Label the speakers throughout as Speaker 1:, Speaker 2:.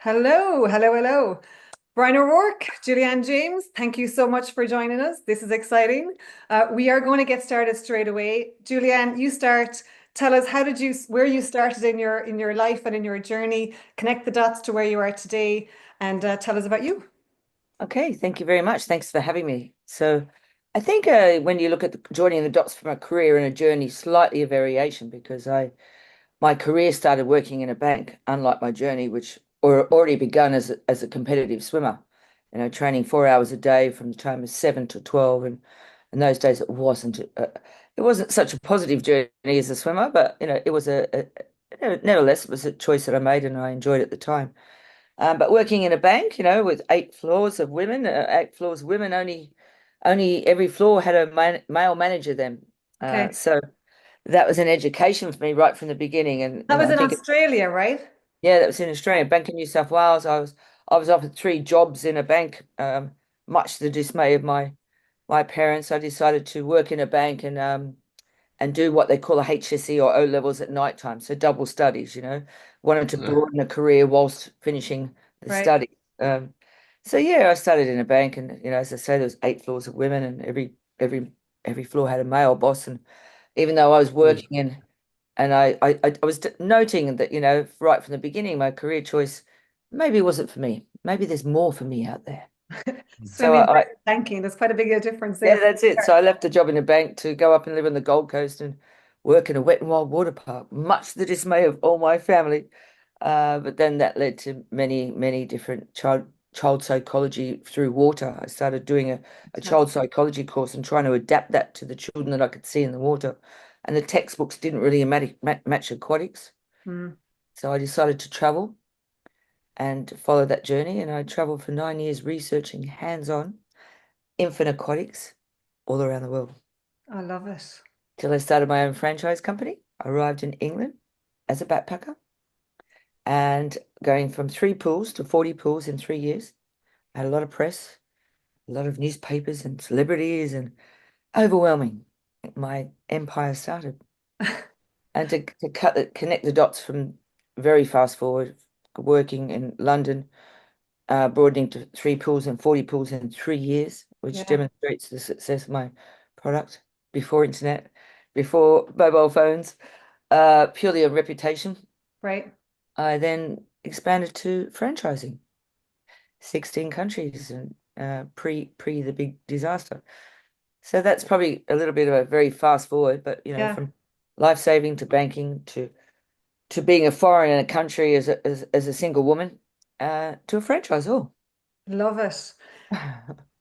Speaker 1: Hello, hello, hello. Bryan O'Rourke, Julianne James, thank you so much for joining us. This is exciting. We are going to get started straight away. Julianne, you start. Tell us where you started in your life and in your journey. Connect the dots to where you are today, and tell us about you.
Speaker 2: Okay, thank you very much. Thanks for having me. So, I think when you look at joining the dots from a career and a journey, slightly a variation because my career started working in a bank, unlike my journey, which already begun as a competitive swimmer. Training 4 hours a day from the time of 7 to 12, and in those days it wasn't such a positive journey as a swimmer, but it was nevertheless it was a choice that I made and I enjoyed at the time. But working in a bank, with 8 floors of women, 8 floors of women, only every floor had a male manager then.
Speaker 1: Okay.
Speaker 2: So that was an education for me right from the beginning. And
Speaker 1: That was
Speaker 2: I
Speaker 1: in
Speaker 2: think,
Speaker 1: Australia, right?
Speaker 2: yeah, that was in Australia, Bank of New South Wales. I was offered 3 jobs in a bank, much to the dismay of my parents. I decided to work in a bank and do what they call a HSE or O levels at night time. So double studies, wanted to broaden a career whilst finishing the
Speaker 1: Right.
Speaker 2: study. So yeah, I started in a bank, and as I say, there was 8 floors of women, and every floor had a male boss. And even though I was working in, and I was noting that right from the beginning, my career choice maybe wasn't for me. Maybe there's more for me out there. So
Speaker 1: Swimming versus banking. There's quite a big difference
Speaker 2: yeah,
Speaker 1: there.
Speaker 2: that's it. So I left a job in a bank to go up and live on the Gold Coast and work in a wet and wild water park, much to the dismay of all my family. But then that led to many, many different child psychology through water. I started doing a child psychology course and trying to adapt that to the children that I could see in the water. And the textbooks didn't really match aquatics.
Speaker 1: Mm.
Speaker 2: So I decided to travel and follow that journey. And I traveled for 9 years researching hands-on infant aquatics all around the world.
Speaker 1: I love it.
Speaker 2: Till I started my own franchise company. I arrived in England as a backpacker and going from 3 pools to 40 pools in 3 years. I had a lot of press, a lot of newspapers and celebrities, and overwhelming. My empire started. And to connect the dots from very fast forward, working in London, broadening to 3 pools and 40 pools in 3 years, which
Speaker 1: Yeah.
Speaker 2: demonstrates the success of my product before internet, before mobile phones, purely on reputation.
Speaker 1: Right.
Speaker 2: I then expanded to franchising, 16 countries and pre the big disaster. So that's probably a little bit of a very fast forward, but
Speaker 1: Yeah.
Speaker 2: from life saving to banking to being a foreign in a country as a single woman, to a franchisor.
Speaker 1: Love it.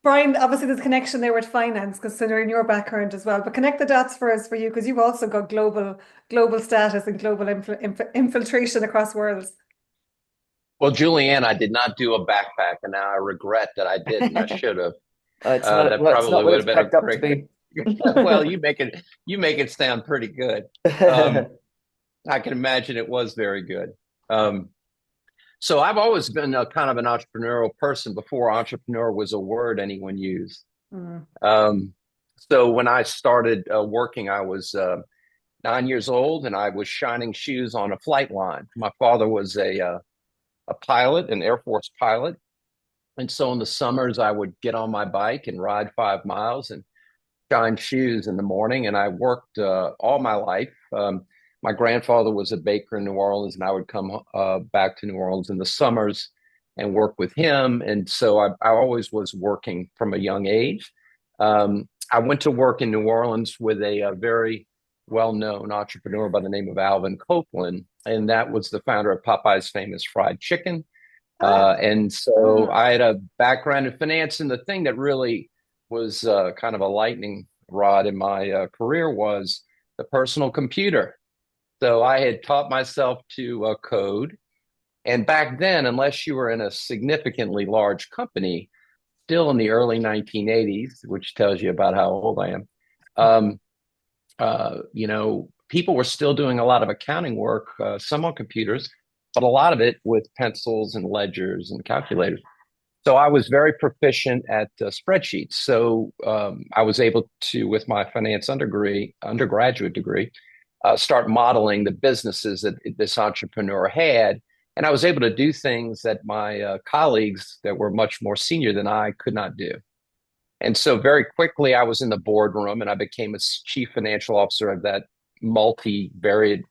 Speaker 1: Bryan, obviously there's a connection there with finance, considering your background as well. But connect the dots for us for you, because you've also got global status and global infiltration across worlds.
Speaker 3: Well, Julianne, I did not do a backpack, and now I regret that I didn't. I should have.
Speaker 2: It's not
Speaker 3: That
Speaker 2: well, it's not
Speaker 3: probably
Speaker 2: what
Speaker 3: would
Speaker 2: it's
Speaker 3: have been a
Speaker 2: cracked up to
Speaker 3: great.
Speaker 2: be.
Speaker 3: Well, you make it sound pretty good. Um, I can imagine it was very good. Um, so I've always been a kind of an entrepreneurial person before entrepreneur was a word anyone used.
Speaker 1: Mm.
Speaker 3: Um, so when I started working, I was 9 years old, and I was shining shoes on a flight line. My father was a pilot, an Air Force pilot. And so in the summers, I would get on my bike and ride 5 miles and shine shoes in the morning. And I worked all my life. My grandfather was a baker in New Orleans, and I would come back to New Orleans in the summers and work with him. And so I always was working from a young age. I went to work in New Orleans with a very well-known entrepreneur by the name of Alvin Copeland, and that was the founder of Popeye's famous fried chicken.
Speaker 1: Ah,
Speaker 3: And so
Speaker 1: ah,
Speaker 3: I had a background in finance, and the thing that really was kind of a lightning rod in my career was the personal computer. So I had taught myself to code. And back then, unless you were in a significantly large company, still in the early 1980s, which tells you about how old I am, um, people were still doing a lot of accounting work, some on computers, but a lot of it with pencils and ledgers and calculators. So I was very proficient at spreadsheets. So I was able to, with my finance undergraduate degree, start modeling the businesses that this entrepreneur had. And I was able to do things that my colleagues that were much more senior than I could not do. And so very quickly, I was in the boardroom and I became a chief financial officer of that multi-varied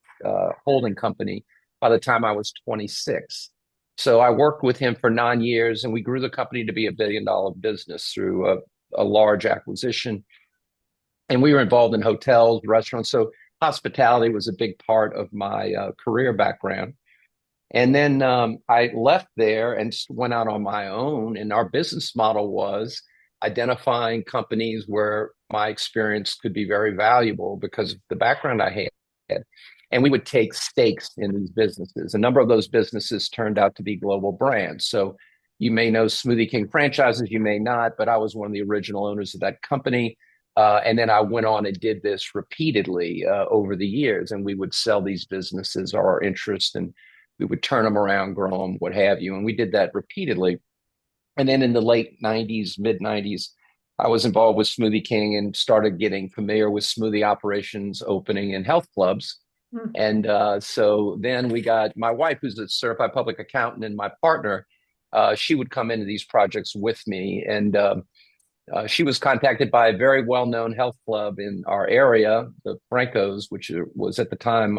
Speaker 3: holding company by the time I was 26. So I worked with him for 9 years and we grew the company to be a billion-dollar business through a large acquisition. And we were involved in hotels, restaurants. So hospitality was a big part of my career background. And then I left there and went out on my own. And our business model was identifying companies where my experience could be very valuable because of the background I had. And we would take stakes in these businesses. A number of those businesses turned out to be global brands. So you may know Smoothie King franchises, you may not, but I was one of the original owners of that company. And then I went on and did this repeatedly over the years. And we would sell these businesses or our interest and we would turn them around, grow them, what have you. And we did that repeatedly. And then in the late 90s, mid 90s, I was involved with Smoothie King and started getting familiar with smoothie operations opening in health clubs. Mm-hmm. And so then we got my wife, who's a certified public accountant, and my partner, she would come into these projects with me. And she was contacted by a very well-known health club in our area, the Francos, which was at the time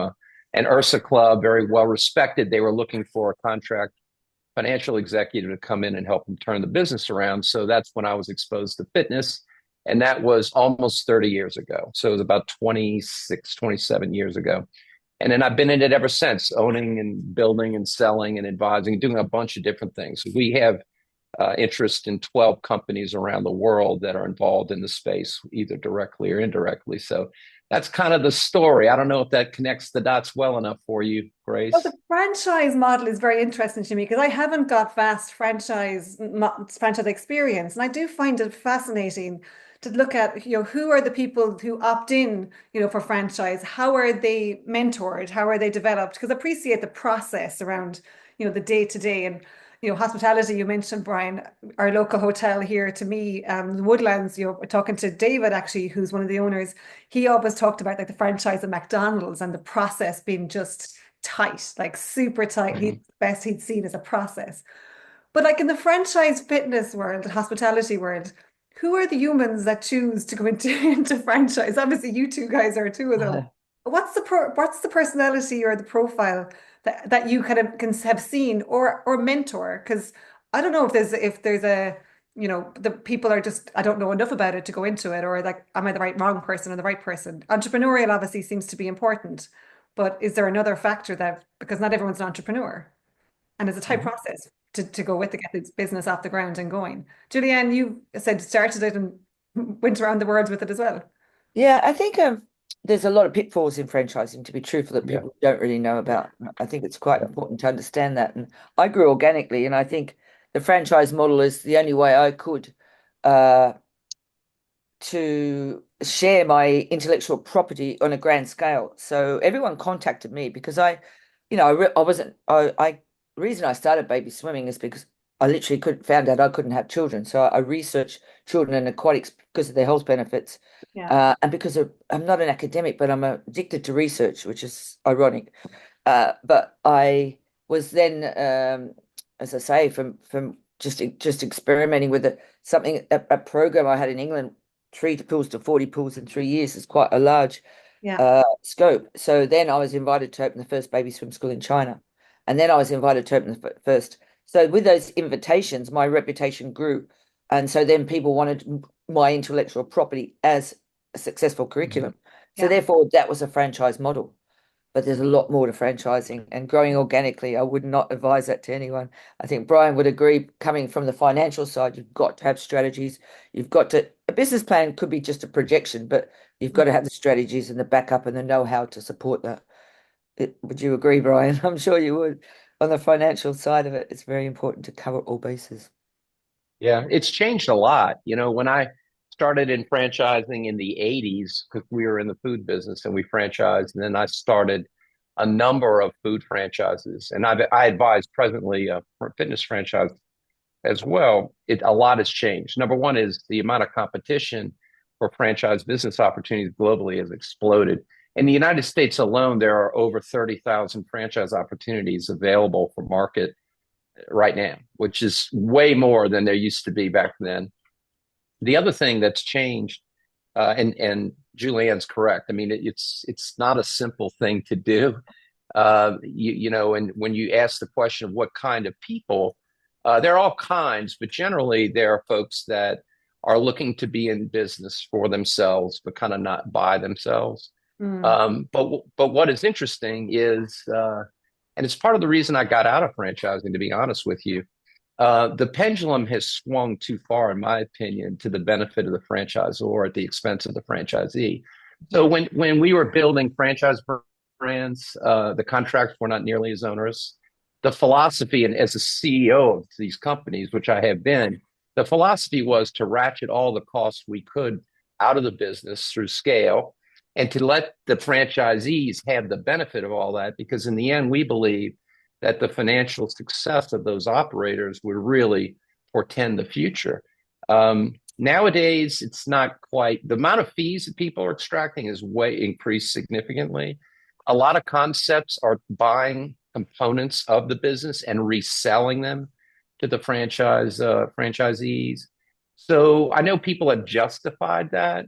Speaker 3: an Ursa club, very well respected. They were looking for a contract financial executive to come in and help them turn the business around. So that's when I was exposed to fitness. And that was almost 30 years ago. So it was about 26, 27 years ago. And then I've been in it ever since, owning and building and selling and advising, doing a bunch of different things. We have interest in 12 companies around the world that are involved in the space, either directly or indirectly. So that's kind of the story. I don't know if that connects the dots well enough for you, Grace.
Speaker 1: Well, the franchise model is very interesting to me because I haven't got vast franchise experience, and I do find it fascinating to look at, who are the people who opt in, for franchise? How are they mentored? How are they developed? Because I appreciate the process around, the day to day. And hospitality, you mentioned, Bryan, our local hotel here to me, the Woodlands, talking to David, actually, who's one of the owners, he always talked about like the franchise of McDonald's and the process being just tight, like super tight. Mm-hmm. The best he'd seen as a process. But like in the franchise fitness world, the hospitality world, who are the humans that choose to go into franchise? Obviously, you two guys are two of them. What's the personality or the profile that you kind of can have seen or mentor? Because I don't know if there's a the people are just, I don't know enough about it to go into it, or like, am I the wrong person or the right person? Entrepreneurial obviously seems to be important, but is there another factor that, because not everyone's an entrepreneur and it's a tight process to go with to get this business off the ground and going. Julianne, you said started it and went around the world with it as well.
Speaker 2: Yeah, I think there's a lot of pitfalls in franchising, to be truthful, that people don't really know about. I think it's quite important to understand that. And I grew organically, and I think the franchise model is the only way I could to share my intellectual property on a grand scale. So everyone contacted me because I wasn't. The reason I started baby swimming is because I literally found out I couldn't have children. So I researched children and aquatics because of their health benefits. Yeah. And because I'm not an academic, but I'm addicted to research, which is ironic. But I was then, as I say, from just experimenting with a program I had in England, 3 pools to 40 pools in 3 years is quite a large scope. So then I was invited to open the first baby swim school in China. And then I was invited to open the first. So with those invitations, my reputation grew. And so then people wanted my intellectual property as a successful curriculum. So therefore, that was a franchise model. But there's a lot more to franchising, and growing organically, I would not advise that to anyone. I think Bryan would agree, coming from the financial side, you've got to have strategies. A business plan could be just a projection, but you've got to have the strategies and the backup and the know-how to support that. Would you agree, Bryan? I'm sure you would. On the financial side of it, it's very important to cover all bases.
Speaker 3: Yeah, it's changed a lot. When I started in franchising in the 80s, because we were in the food business and we franchised, and then I started a number of food franchises. And I advise presently a fitness franchise as well. A lot has changed. Number one is the amount of competition for franchise business opportunities globally has exploded. In the United States alone, there are over 30,000 franchise opportunities available for market right now, which is way more than there used to be back then. The other thing that's changed, and Julianne's correct. I mean, it's not a simple thing to do. And when you ask the question of what kind of people, there are all kinds, but generally there are folks that are looking to be in business for themselves, but kind of not by themselves. But what is interesting is, and it's part of the reason I got out of franchising, to be honest with you. The pendulum has swung too far, in my opinion, to the benefit of the franchisor at the expense of the franchisee. So when we were building franchise brands, the contracts were not nearly as onerous. The philosophy, and as a CEO of these companies, which I have been, the philosophy was to ratchet all the costs we could out of the business through scale and to let the franchisees have the benefit of all that, because in the end, we believe that the financial success of those operators would really portend the future. Nowadays, it's not quite the amount of fees that people are extracting is way increased significantly. A lot of concepts are buying components of the business and reselling them to the franchisees. So I know people have justified that.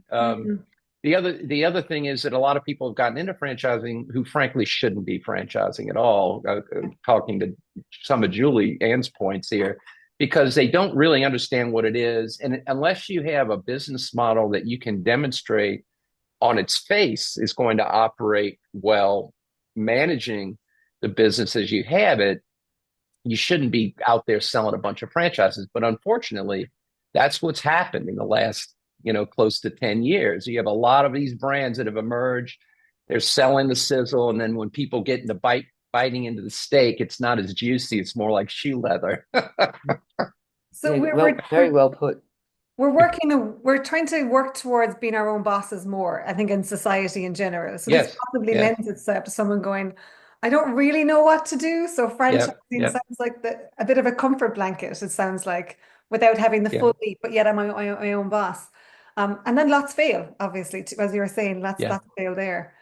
Speaker 3: The other thing is that a lot of people have gotten into franchising who frankly shouldn't be franchising at all. Talking to some of Julie Ann's points here, because they don't really understand what it is. And unless you have a business model that you can demonstrate on its face is going to operate well, managing the business as you have it, you shouldn't be out there selling a bunch of franchises. But unfortunately, that's what's happened in the last close to 10 years. You have a lot of these brands that have emerged. They're selling the sizzle. And then when people get into biting into the steak, it's not as juicy. It's more like shoe leather.
Speaker 1: So
Speaker 2: we're very well put.
Speaker 1: We're trying to work towards being our own bosses more, I think, in society in general. So this possibly lends itself to someone going, I don't really know what to do. So franchising sounds like a bit of a comfort blanket, it sounds like, without having the full leap, but yet I'm my own boss. And then lots fail, obviously, as you were saying, lots fail there.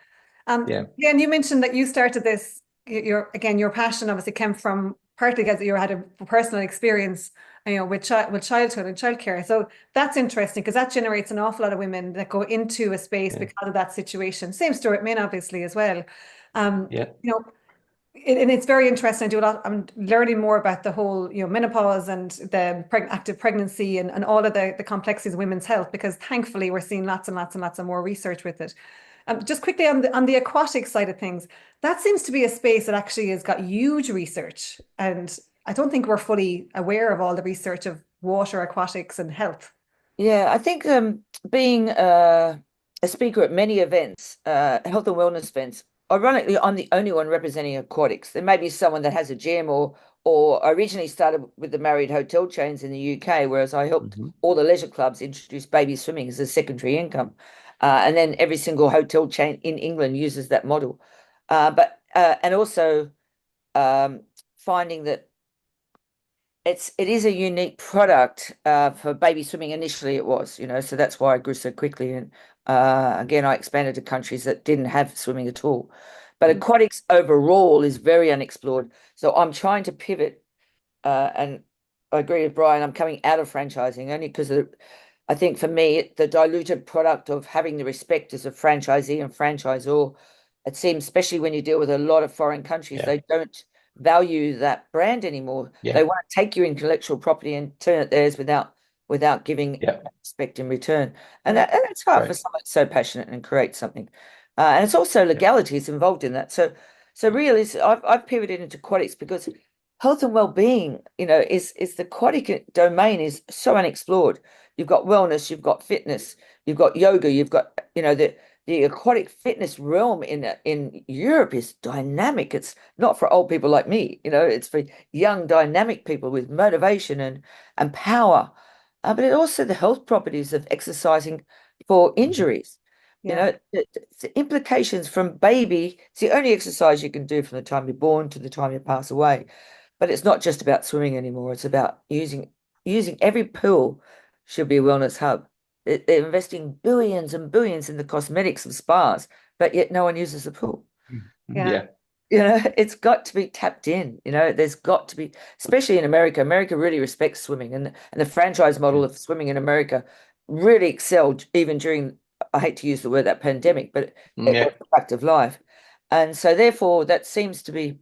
Speaker 1: And you mentioned that you started this, your passion obviously came from partly because you had a personal experience, with childhood and childcare. So that's interesting because that generates an awful lot of women that go into a space because of that situation. Same story with men, obviously, as well. And it's very interesting. I'm learning more about the whole, menopause and the active pregnancy and all of the complexities of women's health, because thankfully we're seeing lots and lots and lots of more research with it. Just quickly on the aquatic side of things, that seems to be a space that actually has got huge research. And I don't think we're fully aware of all the research of water, aquatics and health.
Speaker 2: Yeah, I think being a speaker at many events, health and wellness events, ironically, I'm the only one representing aquatics. There may be someone that has a gym or I originally started with the Marriott hotel chains in the UK, whereas I helped all the leisure clubs introduce baby swimming as a secondary income. And then every single hotel chain in England uses that model. And also finding that it is a unique product for baby swimming. Initially it was, so that's why I grew so quickly. And again, I expanded to countries that didn't have swimming at all. But aquatics overall is very unexplored. So I'm trying to pivot, and I agree with Bryan, I'm coming out of franchising only because I think for me, the diluted product of having the respect as a franchisee and franchisor, it seems, especially when you deal with a lot of foreign countries, they don't value that brand anymore. They want to take your intellectual property and turn it theirs without giving respect in return. And that's hard for someone that's so passionate and create something. And it's also legalities involved in that. So really, I've pivoted into aquatics because health and well-being, is the aquatic domain is so unexplored. You've got wellness, you've got fitness, you've got yoga, you've got, the aquatic fitness realm in Europe is dynamic. It's not for old people like me, it's for young, dynamic people with motivation and power. But it also the health properties of exercising for injuries. The implications from baby, it's the only exercise you can do from the time you're born to the time you pass away. But it's not just about swimming anymore. It's about using every pool should be a wellness hub. They're investing billions and billions in the cosmetics of spas, but yet no one uses the pool.
Speaker 1: Yeah.
Speaker 3: Yeah.
Speaker 2: It's got to be tapped in. There's got to be, especially in America. America really respects swimming, and the franchise model of swimming in America really excelled even during, I hate to use the word, that pandemic, but it
Speaker 3: Yeah.
Speaker 2: was a fact of life. And so therefore that seems to be,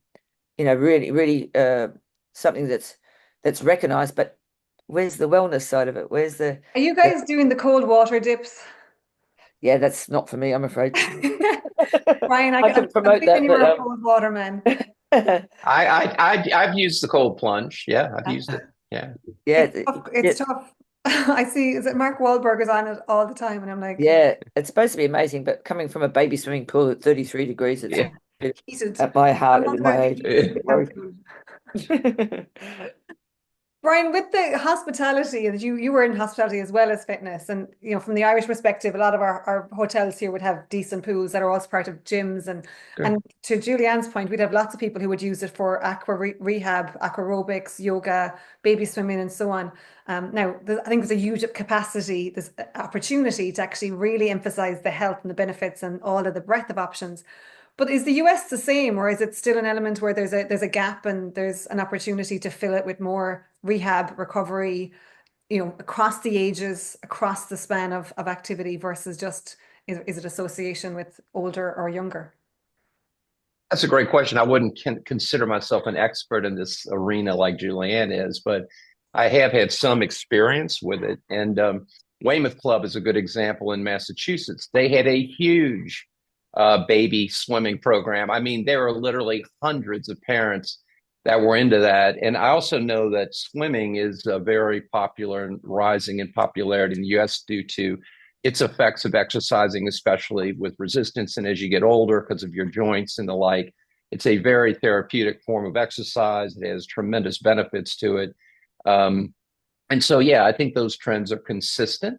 Speaker 2: really, really something that's recognized. But where's the wellness side of it? Where's the,
Speaker 1: Are you
Speaker 2: the
Speaker 1: guys doing the cold water dips?
Speaker 2: yeah, that's not for me, I'm afraid.
Speaker 1: Bryan,
Speaker 2: I can
Speaker 1: I'm
Speaker 2: promote
Speaker 1: thinking
Speaker 2: that,
Speaker 1: you're
Speaker 2: but
Speaker 1: a cold water man.
Speaker 3: I've used the cold plunge. Yeah, I've used it. Yeah.
Speaker 2: yeah,
Speaker 1: It's tough. It's
Speaker 2: it,
Speaker 1: tough. I see, is it Mark Wahlberg is on it all the time, and I'm like,
Speaker 2: yeah, it's supposed to be amazing, but coming from a baby swimming pool at 33 degrees, it's
Speaker 3: Yeah.
Speaker 2: a bit
Speaker 1: heated.
Speaker 2: at my
Speaker 1: I'm
Speaker 2: heart
Speaker 1: not
Speaker 2: at my
Speaker 1: about the
Speaker 2: age.
Speaker 1: heat,
Speaker 2: A
Speaker 1: the
Speaker 2: bit
Speaker 1: camp
Speaker 2: worried.
Speaker 1: food. Bryan, with the hospitality, that you were in hospitality as well as fitness, and from the Irish perspective, a lot of our hotels here would have decent pools that are also part of gyms,
Speaker 3: Good.
Speaker 1: and to Julianne's point, we'd have lots of people who would use it for rehab, aqua aerobics, yoga, baby swimming, and so on. Now, I think there's a huge capacity, there's opportunity to actually really emphasize the health and the benefits and all of the breadth of options. But is the US the same, or is it still an element where there's a gap and there's an opportunity to fill it with more rehab, recovery, across the ages, across the span of activity versus just is it association with older or younger?
Speaker 3: That's a great question. I wouldn't consider myself an expert in this arena like Julianne is, but I have had some experience with it. And Weymouth Club is a good example in Massachusetts. They had a huge baby swimming program. I mean, there were literally hundreds of parents that were into that. And I also know that swimming is very popular and rising in popularity in the US due to its effects of exercising, especially with resistance. And as you get older, because of your joints and the like, it's a very therapeutic form of exercise. It has tremendous benefits to it. And so, yeah, I think those trends are consistent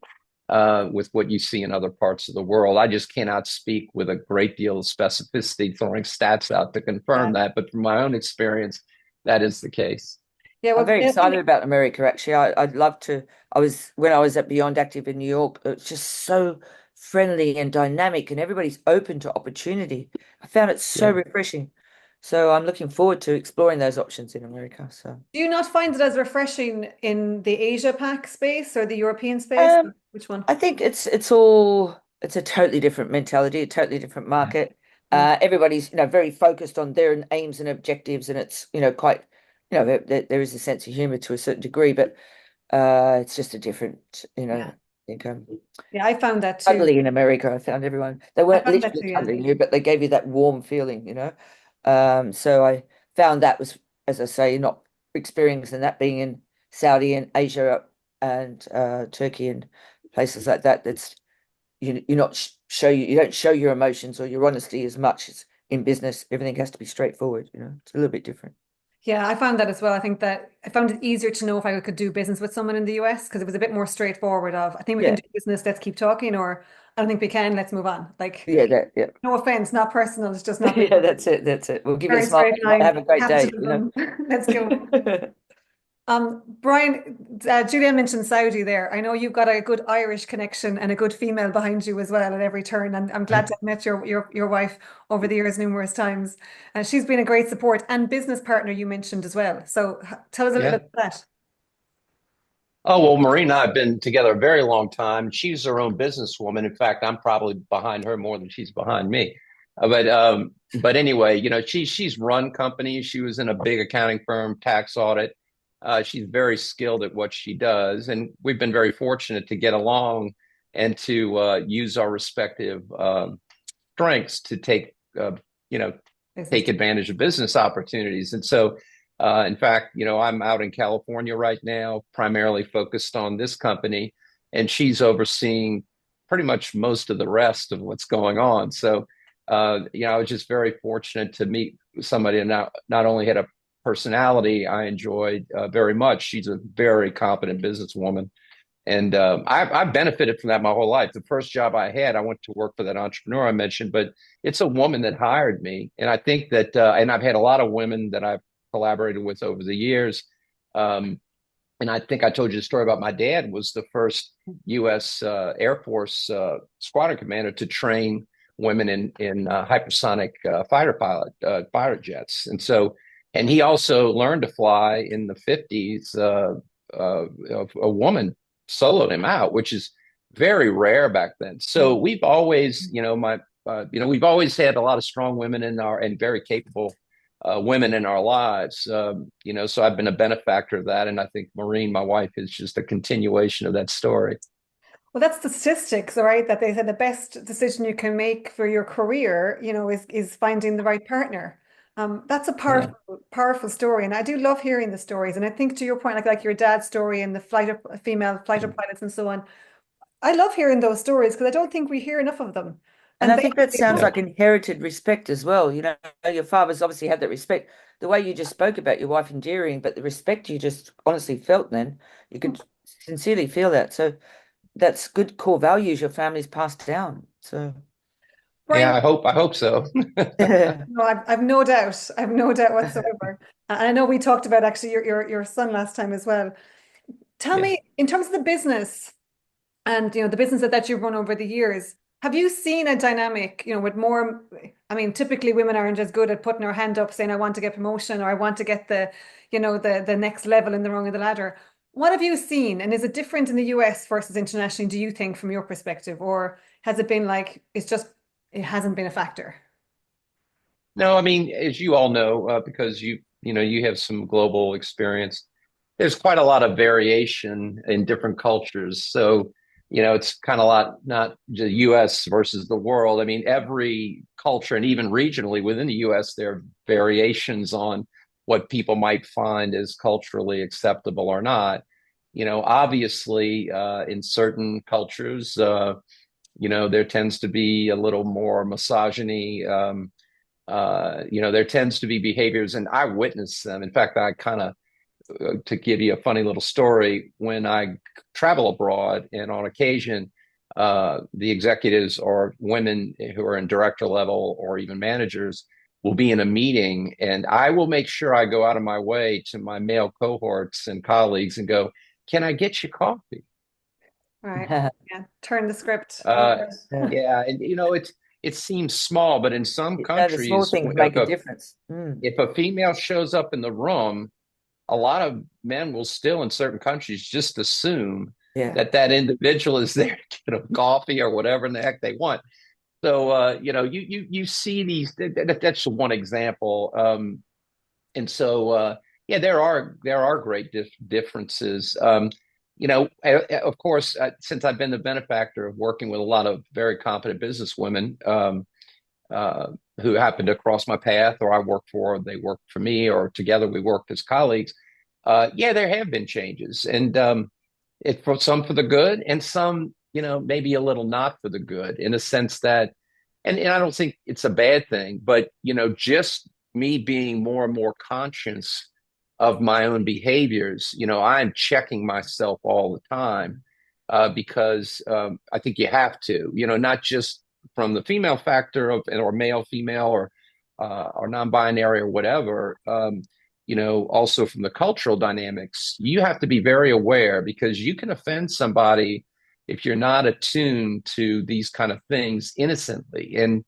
Speaker 3: with what you see in other parts of the world. I just cannot speak with a great deal of specificity, throwing stats out to
Speaker 1: Yeah.
Speaker 3: confirm that. But from my own experience, that is the case.
Speaker 1: Yeah,
Speaker 2: I'm
Speaker 1: well,
Speaker 2: very
Speaker 1: I
Speaker 2: excited
Speaker 1: think
Speaker 2: about America, actually. I'd love to. When I was at Beyond Active in New York, it's just so friendly and dynamic, and everybody's open to opportunity. I found it so
Speaker 3: Yeah.
Speaker 2: refreshing. So I'm looking forward to exploring those options in America. So,
Speaker 1: do you not find it as refreshing in the Asia Pac space or the European space?
Speaker 2: um,
Speaker 1: Which one?
Speaker 2: I think it's a totally different mentality, a totally different market.
Speaker 1: Mm.
Speaker 2: Everybody's very focused on their aims and objectives, and it's quite there is a sense of humor to a certain degree, but it's just a different
Speaker 1: Yeah.
Speaker 2: I think
Speaker 1: Yeah, I found that too.
Speaker 2: cuddly in America. I found everyone they
Speaker 1: I
Speaker 2: weren't
Speaker 1: found that
Speaker 2: literally
Speaker 1: too, yeah.
Speaker 2: cuddling you, but they gave you that warm feeling. So I found that was, as I say, not experiencing that being in Saudi and Asia and Turkey and places like that. That's you're not you don't show your emotions or your honesty as much as in business. Everything has to be straightforward. It's a little bit different.
Speaker 1: Yeah, I found that as well. I think that I found it easier to know if I could do business with someone in the US because it was a bit more straightforward of I think we can
Speaker 2: Yeah,
Speaker 1: do business, let's keep talking, or I don't think we can, let's move on. Like,
Speaker 2: yeah.
Speaker 1: no offense, not personal, it's just not the
Speaker 2: Yeah, that's it. That's it. We'll give you a
Speaker 1: very
Speaker 2: smile.
Speaker 1: straight
Speaker 2: Have
Speaker 1: line,
Speaker 2: a great day.
Speaker 1: capitalism. Let's go. Bryan, Julian mentioned Saudi there. I know you've got a good Irish connection and a good female behind you as well at every turn. And I'm glad to have met your wife over the years numerous times. And she's been a great support and business partner you mentioned as well. So tell us a little
Speaker 3: Yeah.
Speaker 1: bit about that.
Speaker 3: Oh, well, Marie and I have been together a very long time. She's her own businesswoman. In fact, I'm probably behind her more than she's behind me. But anyway, she's run companies. She was in a big accounting firm, tax audit. She's very skilled at what she does, and we've been very fortunate to get along and to use our respective strengths to you know,
Speaker 1: Business.
Speaker 3: take advantage of business opportunities. And so, in fact, I'm out in California right now, primarily focused on this company, and she's overseeing pretty much most of the rest of what's going on. So, I was just very fortunate to meet somebody and not only had a personality I enjoyed very much. She's a very competent businesswoman. And I've benefited from that my whole life. The first job I had, I went to work for that entrepreneur I mentioned, but it's a woman that hired me. And I think that, and I've had a lot of women that I've collaborated with over the years. And I think I told you the story about my dad was the first U.S. Air Force squadron commander to train women in hypersonic fighter jets. And he also learned to fly in the 50s. A woman soloed him out, which is very rare back then. So we've always, we've always had a lot of strong women and very capable women in our lives. So I've been a benefactor of that, and I think Maureen, my wife, is just a continuation of that story.
Speaker 1: Well, that's the statistics, right? That they said the best decision you can make for your career, is finding the right partner. That's a powerful story, and I do love hearing the stories. And I think to your point, like your dad's story and the female fighter pilots and so on, I love hearing those stories because I don't think we hear enough of them.
Speaker 2: And
Speaker 1: And
Speaker 2: I
Speaker 1: they,
Speaker 2: think that
Speaker 1: they
Speaker 2: sounds
Speaker 1: work.
Speaker 2: like inherited respect as well. Your father's obviously had that respect. The way you just spoke about your wife endearing, but the respect you just honestly felt then, you could sincerely feel that. So that's good core values your family's passed down. So
Speaker 3: Yeah,
Speaker 1: Bryan,
Speaker 3: I hope so.
Speaker 2: yeah.
Speaker 1: no, I've no doubt. I've no doubt whatsoever. And I know we talked about actually your son last time as well. Tell
Speaker 3: Yeah.
Speaker 1: me, in terms of the business and the business that you've run over the years, have you seen a dynamic, with more, I mean, typically women aren't as good at putting their hand up saying, I want to get promotion or I want to get the next level in the rung of the ladder. What have you seen? And is it different in the US versus internationally, do you think, from your perspective? Or has it been like, it hasn't been a factor?
Speaker 3: No, I mean, as you all know, because you have some global experience, there's quite a lot of variation in different cultures. So, it's kind of a lot, not the US versus the world. I mean, every culture and even regionally within the US, there are variations on what people might find as culturally acceptable or not. Obviously, in certain cultures, there tends to be a little more misogyny. There tends to be behaviors, and I witness them. In fact, I kind of, to give you a funny little story, when I travel abroad, and on occasion, the executives or women who are in director level or even managers will be in a meeting, and I will make sure I go out of my way to my male cohorts and colleagues and go, "Can I get you coffee?"
Speaker 1: Right. Yeah. Turn the script a little
Speaker 3: Uh,
Speaker 1: bit.
Speaker 2: Yeah.
Speaker 3: yeah, and it seems small, but in some
Speaker 2: The small
Speaker 3: countries,
Speaker 2: things make a difference. Mm.
Speaker 3: if a female shows up in the room, a lot of men will still, in certain countries, just assume
Speaker 2: Yeah.
Speaker 3: that individual is there to get a coffee or whatever in the heck they want. So, you see these. That's one example. Yeah, there are great differences. Of course, since I've been the benefactor of working with a lot of very competent business women, uh, who happened to cross my path, or I worked for, or they worked for me, or together we worked as colleagues. Yeah, there have been changes, and it for some for the good, and some, maybe a little not for the good, in a sense that, and I don't think it's a bad thing, but just me being more and more conscious of my own behaviors. I'm checking myself all the time, because I think you have to, not just from the female factor of, or male, female, or non-binary or whatever. Also from the cultural dynamics, you have to be very aware, because you can offend somebody if you're not attuned to these kind of things innocently. And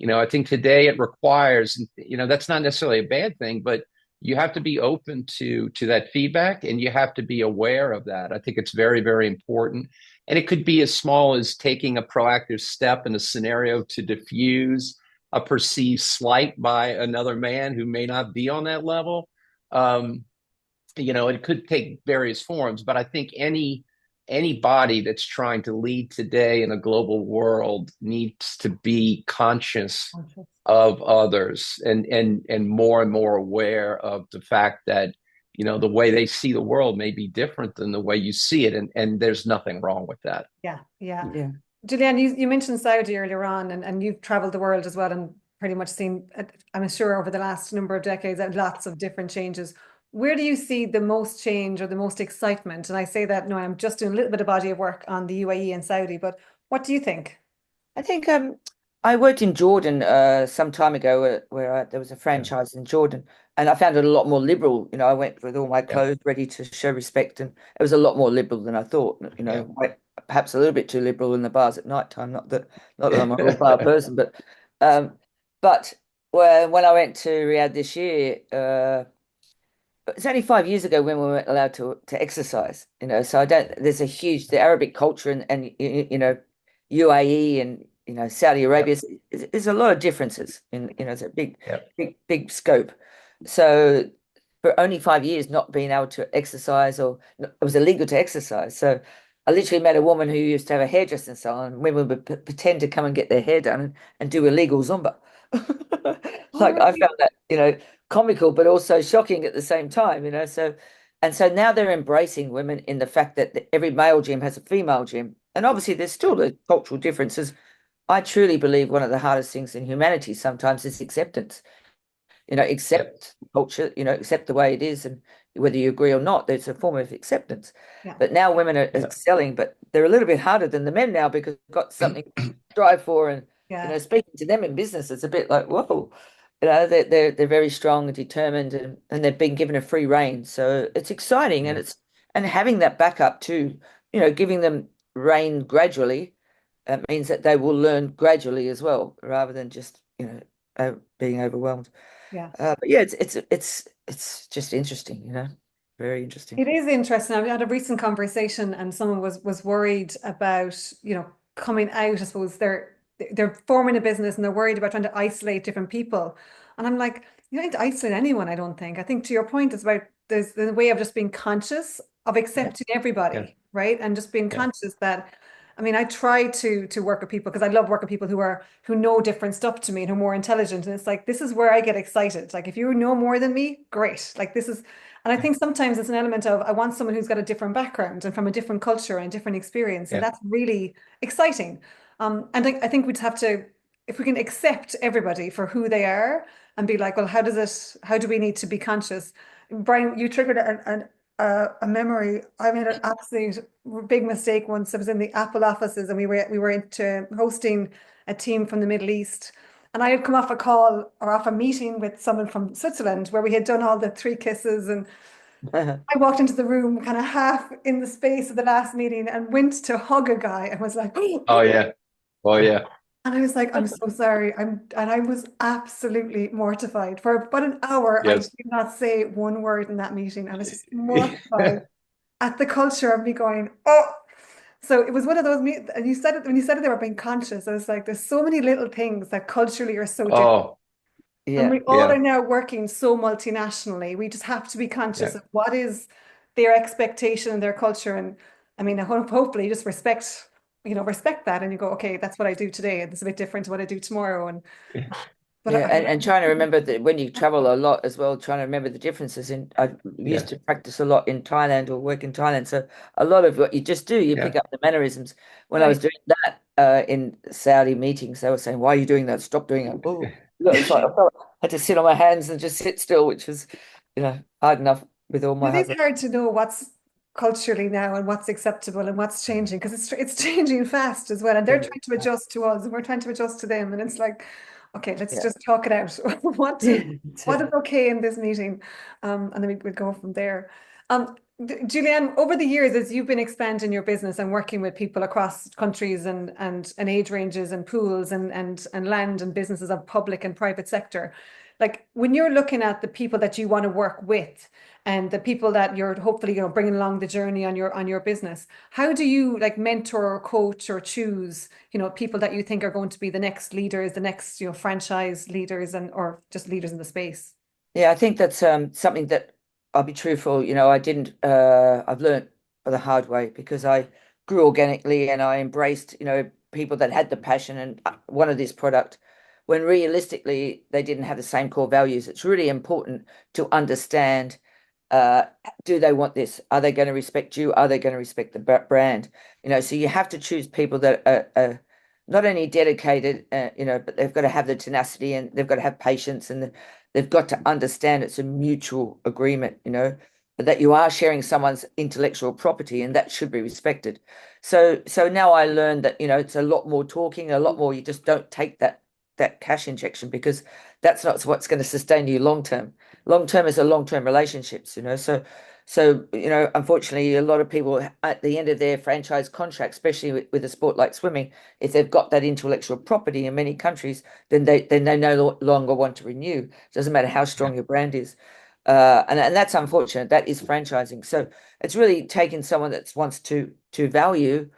Speaker 3: I think today it requires, that's not necessarily a bad thing, but you have to be open to that feedback, and you have to be aware of that. I think it's very, very important. And it could be as small as taking a proactive step in a scenario to diffuse a perceived slight by another man who may not be on that level. Um, it could take various forms, but I think any body that's trying to lead today in a global world needs to be conscious of others, and more aware of the fact that the way they see the world may be different than the way you see it, and there's nothing wrong with that.
Speaker 1: Yeah, yeah.
Speaker 2: Yeah.
Speaker 1: Julianne, you mentioned Saudi earlier on, and you've traveled the world as well and pretty much seen, I'm sure, over the last number of decades, lots of different changes. Where do you see the most change or the most excitement? And I say that, no, I'm just doing a little bit of body of work on the UAE and Saudi, but what do you think?
Speaker 2: I think I worked in Jordan some time ago, where there was a
Speaker 3: Yeah.
Speaker 2: franchise in Jordan, and I found it a lot more liberal. I went with all my
Speaker 3: Yeah.
Speaker 2: clothes ready to show respect, and it was a lot more liberal than I thought.
Speaker 3: Yeah.
Speaker 2: perhaps a little bit too liberal in the bars at night time. Not that I'm a real bar person, um, but when I went to Riyadh this year, it's only 5 years ago when we weren't allowed to exercise, So I don't. There's a huge the Arabic culture and UAE and Saudi Arabia.
Speaker 3: Yep.
Speaker 2: There's a lot of differences in it's a big
Speaker 3: Yep.
Speaker 2: big scope. So for only 5 years not being able to exercise, or it was illegal to exercise. So I literally met a woman who used to have a hairdressing salon, and women would pretend to come and get their hair done and do illegal Zumba.
Speaker 1: Oh,
Speaker 2: Like I
Speaker 1: really?
Speaker 2: found that, comical, but also shocking at the same time. So now they're embracing women in the fact that every male gym has a female gym. And obviously there's still the cultural differences. I truly believe one of the hardest things in humanity sometimes is acceptance.
Speaker 3: Yep.
Speaker 2: Accept culture, accept the way it is, and whether you agree or not, there's a form of acceptance.
Speaker 1: Yeah.
Speaker 2: But now women are
Speaker 3: Yeah.
Speaker 2: excelling, but they're a little bit harder than the men now because they've got something to strive for. And
Speaker 1: Yeah.
Speaker 2: speaking to them in business, it's a bit like, whoa, they're very strong and determined, and they've been given a free rein. So it's exciting,
Speaker 3: Yeah.
Speaker 2: and having that backup too, giving them rein gradually, means that they will learn gradually as well, rather than just being overwhelmed.
Speaker 1: Yeah.
Speaker 2: But yeah, it's just interesting, very interesting.
Speaker 1: It is interesting. I had a recent conversation, and someone was worried about, coming out. I suppose they're forming a business and they're worried about trying to isolate different people. And I'm like, you don't need to isolate anyone, I don't think. I think to your point, it's about there's the way of just being conscious of
Speaker 2: Yeah.
Speaker 1: accepting
Speaker 3: Yeah.
Speaker 1: everybody, right? And just being
Speaker 3: Yeah.
Speaker 1: conscious that, I mean, I try to work with people because I love working with people who know different stuff to me and who are more intelligent. And it's like, this is where I get excited. Like, if you know more than me, great. Like, this is, and I think sometimes it's an element of I want someone who's got a different background and from a different culture and a different experience. And
Speaker 3: Yeah.
Speaker 1: that's really exciting. And I think we'd have to, if we can accept everybody for who they are and be like, well, how do we need to be conscious? Bryan, you triggered a memory. I made an absolute big mistake once. I was in the Apple offices, and we were into hosting a team from the Middle East. And I had come off a call or off a meeting with someone from Switzerland where we had done all the three kisses. And I walked into the room kind of half in the space of the last meeting and went to hug a guy and was like,
Speaker 3: Oh yeah. Oh yeah.
Speaker 1: and I was like, I'm so sorry. And I was absolutely mortified. For about an hour, I did
Speaker 3: Yes.
Speaker 1: not say one word in that meeting. I was just mortified at the culture of me going, oh. So it was one of those, and you said it when you said it, they were being conscious. I was like, there's so many little things that culturally are so different.
Speaker 3: Oh
Speaker 1: And
Speaker 2: Yeah.
Speaker 1: we all
Speaker 3: yeah.
Speaker 1: are now working so multinationally. We just have to be conscious
Speaker 3: Yeah.
Speaker 1: of what is their expectation and their culture. And I mean, hopefully just respect that. And you go, okay, that's what I do today. And it's a bit different to what I do tomorrow. But
Speaker 2: Yeah, and trying to remember that when you travel a lot as well, trying to remember the differences. I used
Speaker 3: Yeah.
Speaker 2: to practice a lot in Thailand or work in Thailand, so a lot of what you just do, you
Speaker 3: Yeah.
Speaker 2: pick up the mannerisms. When I
Speaker 1: right.
Speaker 2: was doing that in Saudi meetings, they were saying, "Why are you doing that? Stop doing it." Oh, it's like I felt I had to sit on my hands and just sit still, which was, hard enough with all my
Speaker 1: It is
Speaker 2: husband.
Speaker 1: hard to know what's culturally now and what's acceptable and what's changing because it's changing fast as well. And they're trying to adjust to us and we're trying to adjust to them. And it's like, okay, let's
Speaker 2: Yeah.
Speaker 1: just talk it out. What is okay in this meeting? And then we'd go from there. Julianne, over the years, as you've been expanding your business and working with people across countries and age ranges and pools and land and businesses of public and private sector, like when you're looking at the people that you want to work with and the people that you're hopefully bringing along the journey on your business, how do you like mentor or coach or choose people that you think are going to be the next leaders, the next franchise leaders and or just leaders in the space?
Speaker 2: Yeah, I think that's something that I'll be truthful. I didn't. I've learned the hard way because I grew organically and I embraced, people that had the passion and wanted this product, when realistically they didn't have the same core values. It's really important to understand. Uh, do they want this? Are they going to respect you? Are they going to respect the brand? So you have to choose people that are not only dedicated, but they've got to have the tenacity and they've got to have patience and they've got to understand it's a mutual agreement, that you are sharing someone's intellectual property and that should be respected. So now I learned that, it's a lot more talking, a lot more, you just don't take that cash injection because that's not what's going to sustain you long term. Long term is a long term relationships, so So, unfortunately, a lot of people at the end of their franchise contract, especially with a sport like swimming, if they've got that intellectual property in many countries, then they no longer want to renew. Doesn't matter how strong your brand is. And that's unfortunate. That is franchising. So it's really taking someone that wants to value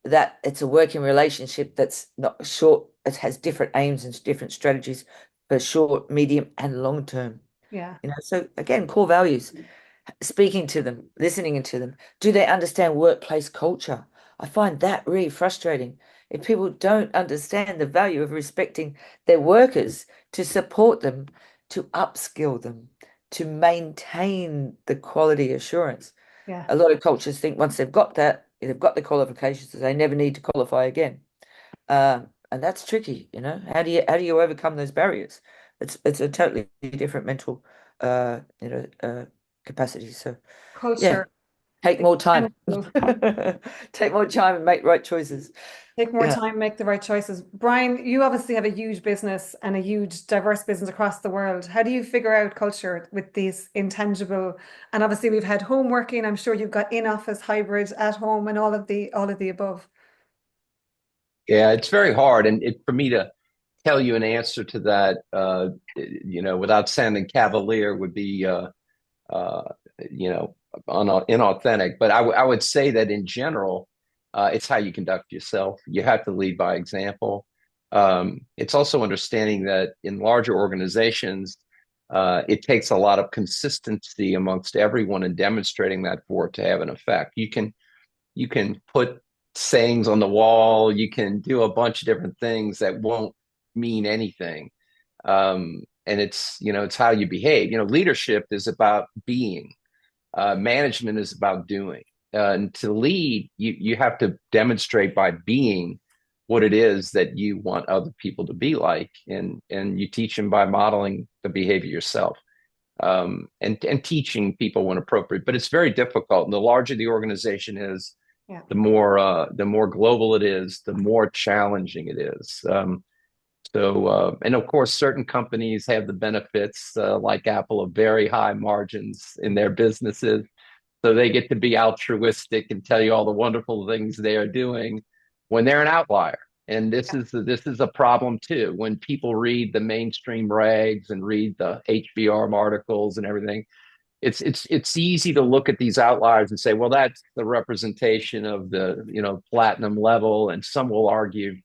Speaker 2: that it's a working relationship that's not short, it has different aims and different strategies for short, medium, and long term.
Speaker 1: Yeah.
Speaker 2: So again, core values, speaking to them, listening to them. Do they understand workplace culture? I find that really frustrating. If people don't understand the value of respecting their workers, to support them, to upskill them, to maintain the quality assurance.
Speaker 1: Yeah.
Speaker 2: A lot of cultures think once they've got that, they've got the qualifications, they never need to qualify again. And that's tricky, How do you overcome those barriers? It's a totally different mental capacity. So yeah,
Speaker 1: Culture.
Speaker 2: take more time.
Speaker 1: Tangible.
Speaker 2: Take more time and make right choices.
Speaker 1: Take more
Speaker 2: Yeah.
Speaker 1: time, make the right choices. Bryan, you obviously have a huge business and a huge diverse business across the world. How do you figure out culture with these intangible? And obviously we've had home working. I'm sure you've got in-office, hybrid, at home, and all of the above.
Speaker 3: Yeah, it's very hard, and for me to tell you an answer to that, without sounding cavalier, would be uh, you know, inauthentic. But I would say that in general, it's how you conduct yourself. You have to lead by example. It's also understanding that in larger organizations, it takes a lot of consistency amongst everyone and demonstrating that for it to have an effect. You can put sayings on the wall, you can do a bunch of different things that won't mean anything. And it's how you behave. Leadership is about being. Management is about doing. And to lead, you have to demonstrate by being what it is that you want other people to be like, and you teach them by modeling the behavior yourself, and teaching people when appropriate. But it's very difficult. And the larger the organization is,
Speaker 1: Yeah.
Speaker 3: the more global it is, the more challenging it is. And of course, certain companies have the benefits, like Apple, of very high margins in their businesses. So they get to be altruistic and tell you all the wonderful things they are doing when they're an outlier. And this is a problem too. When people read the mainstream rags and read the HBR articles and everything, it's easy to look at these outliers and say, well, that's the representation of the platinum level, and some will argue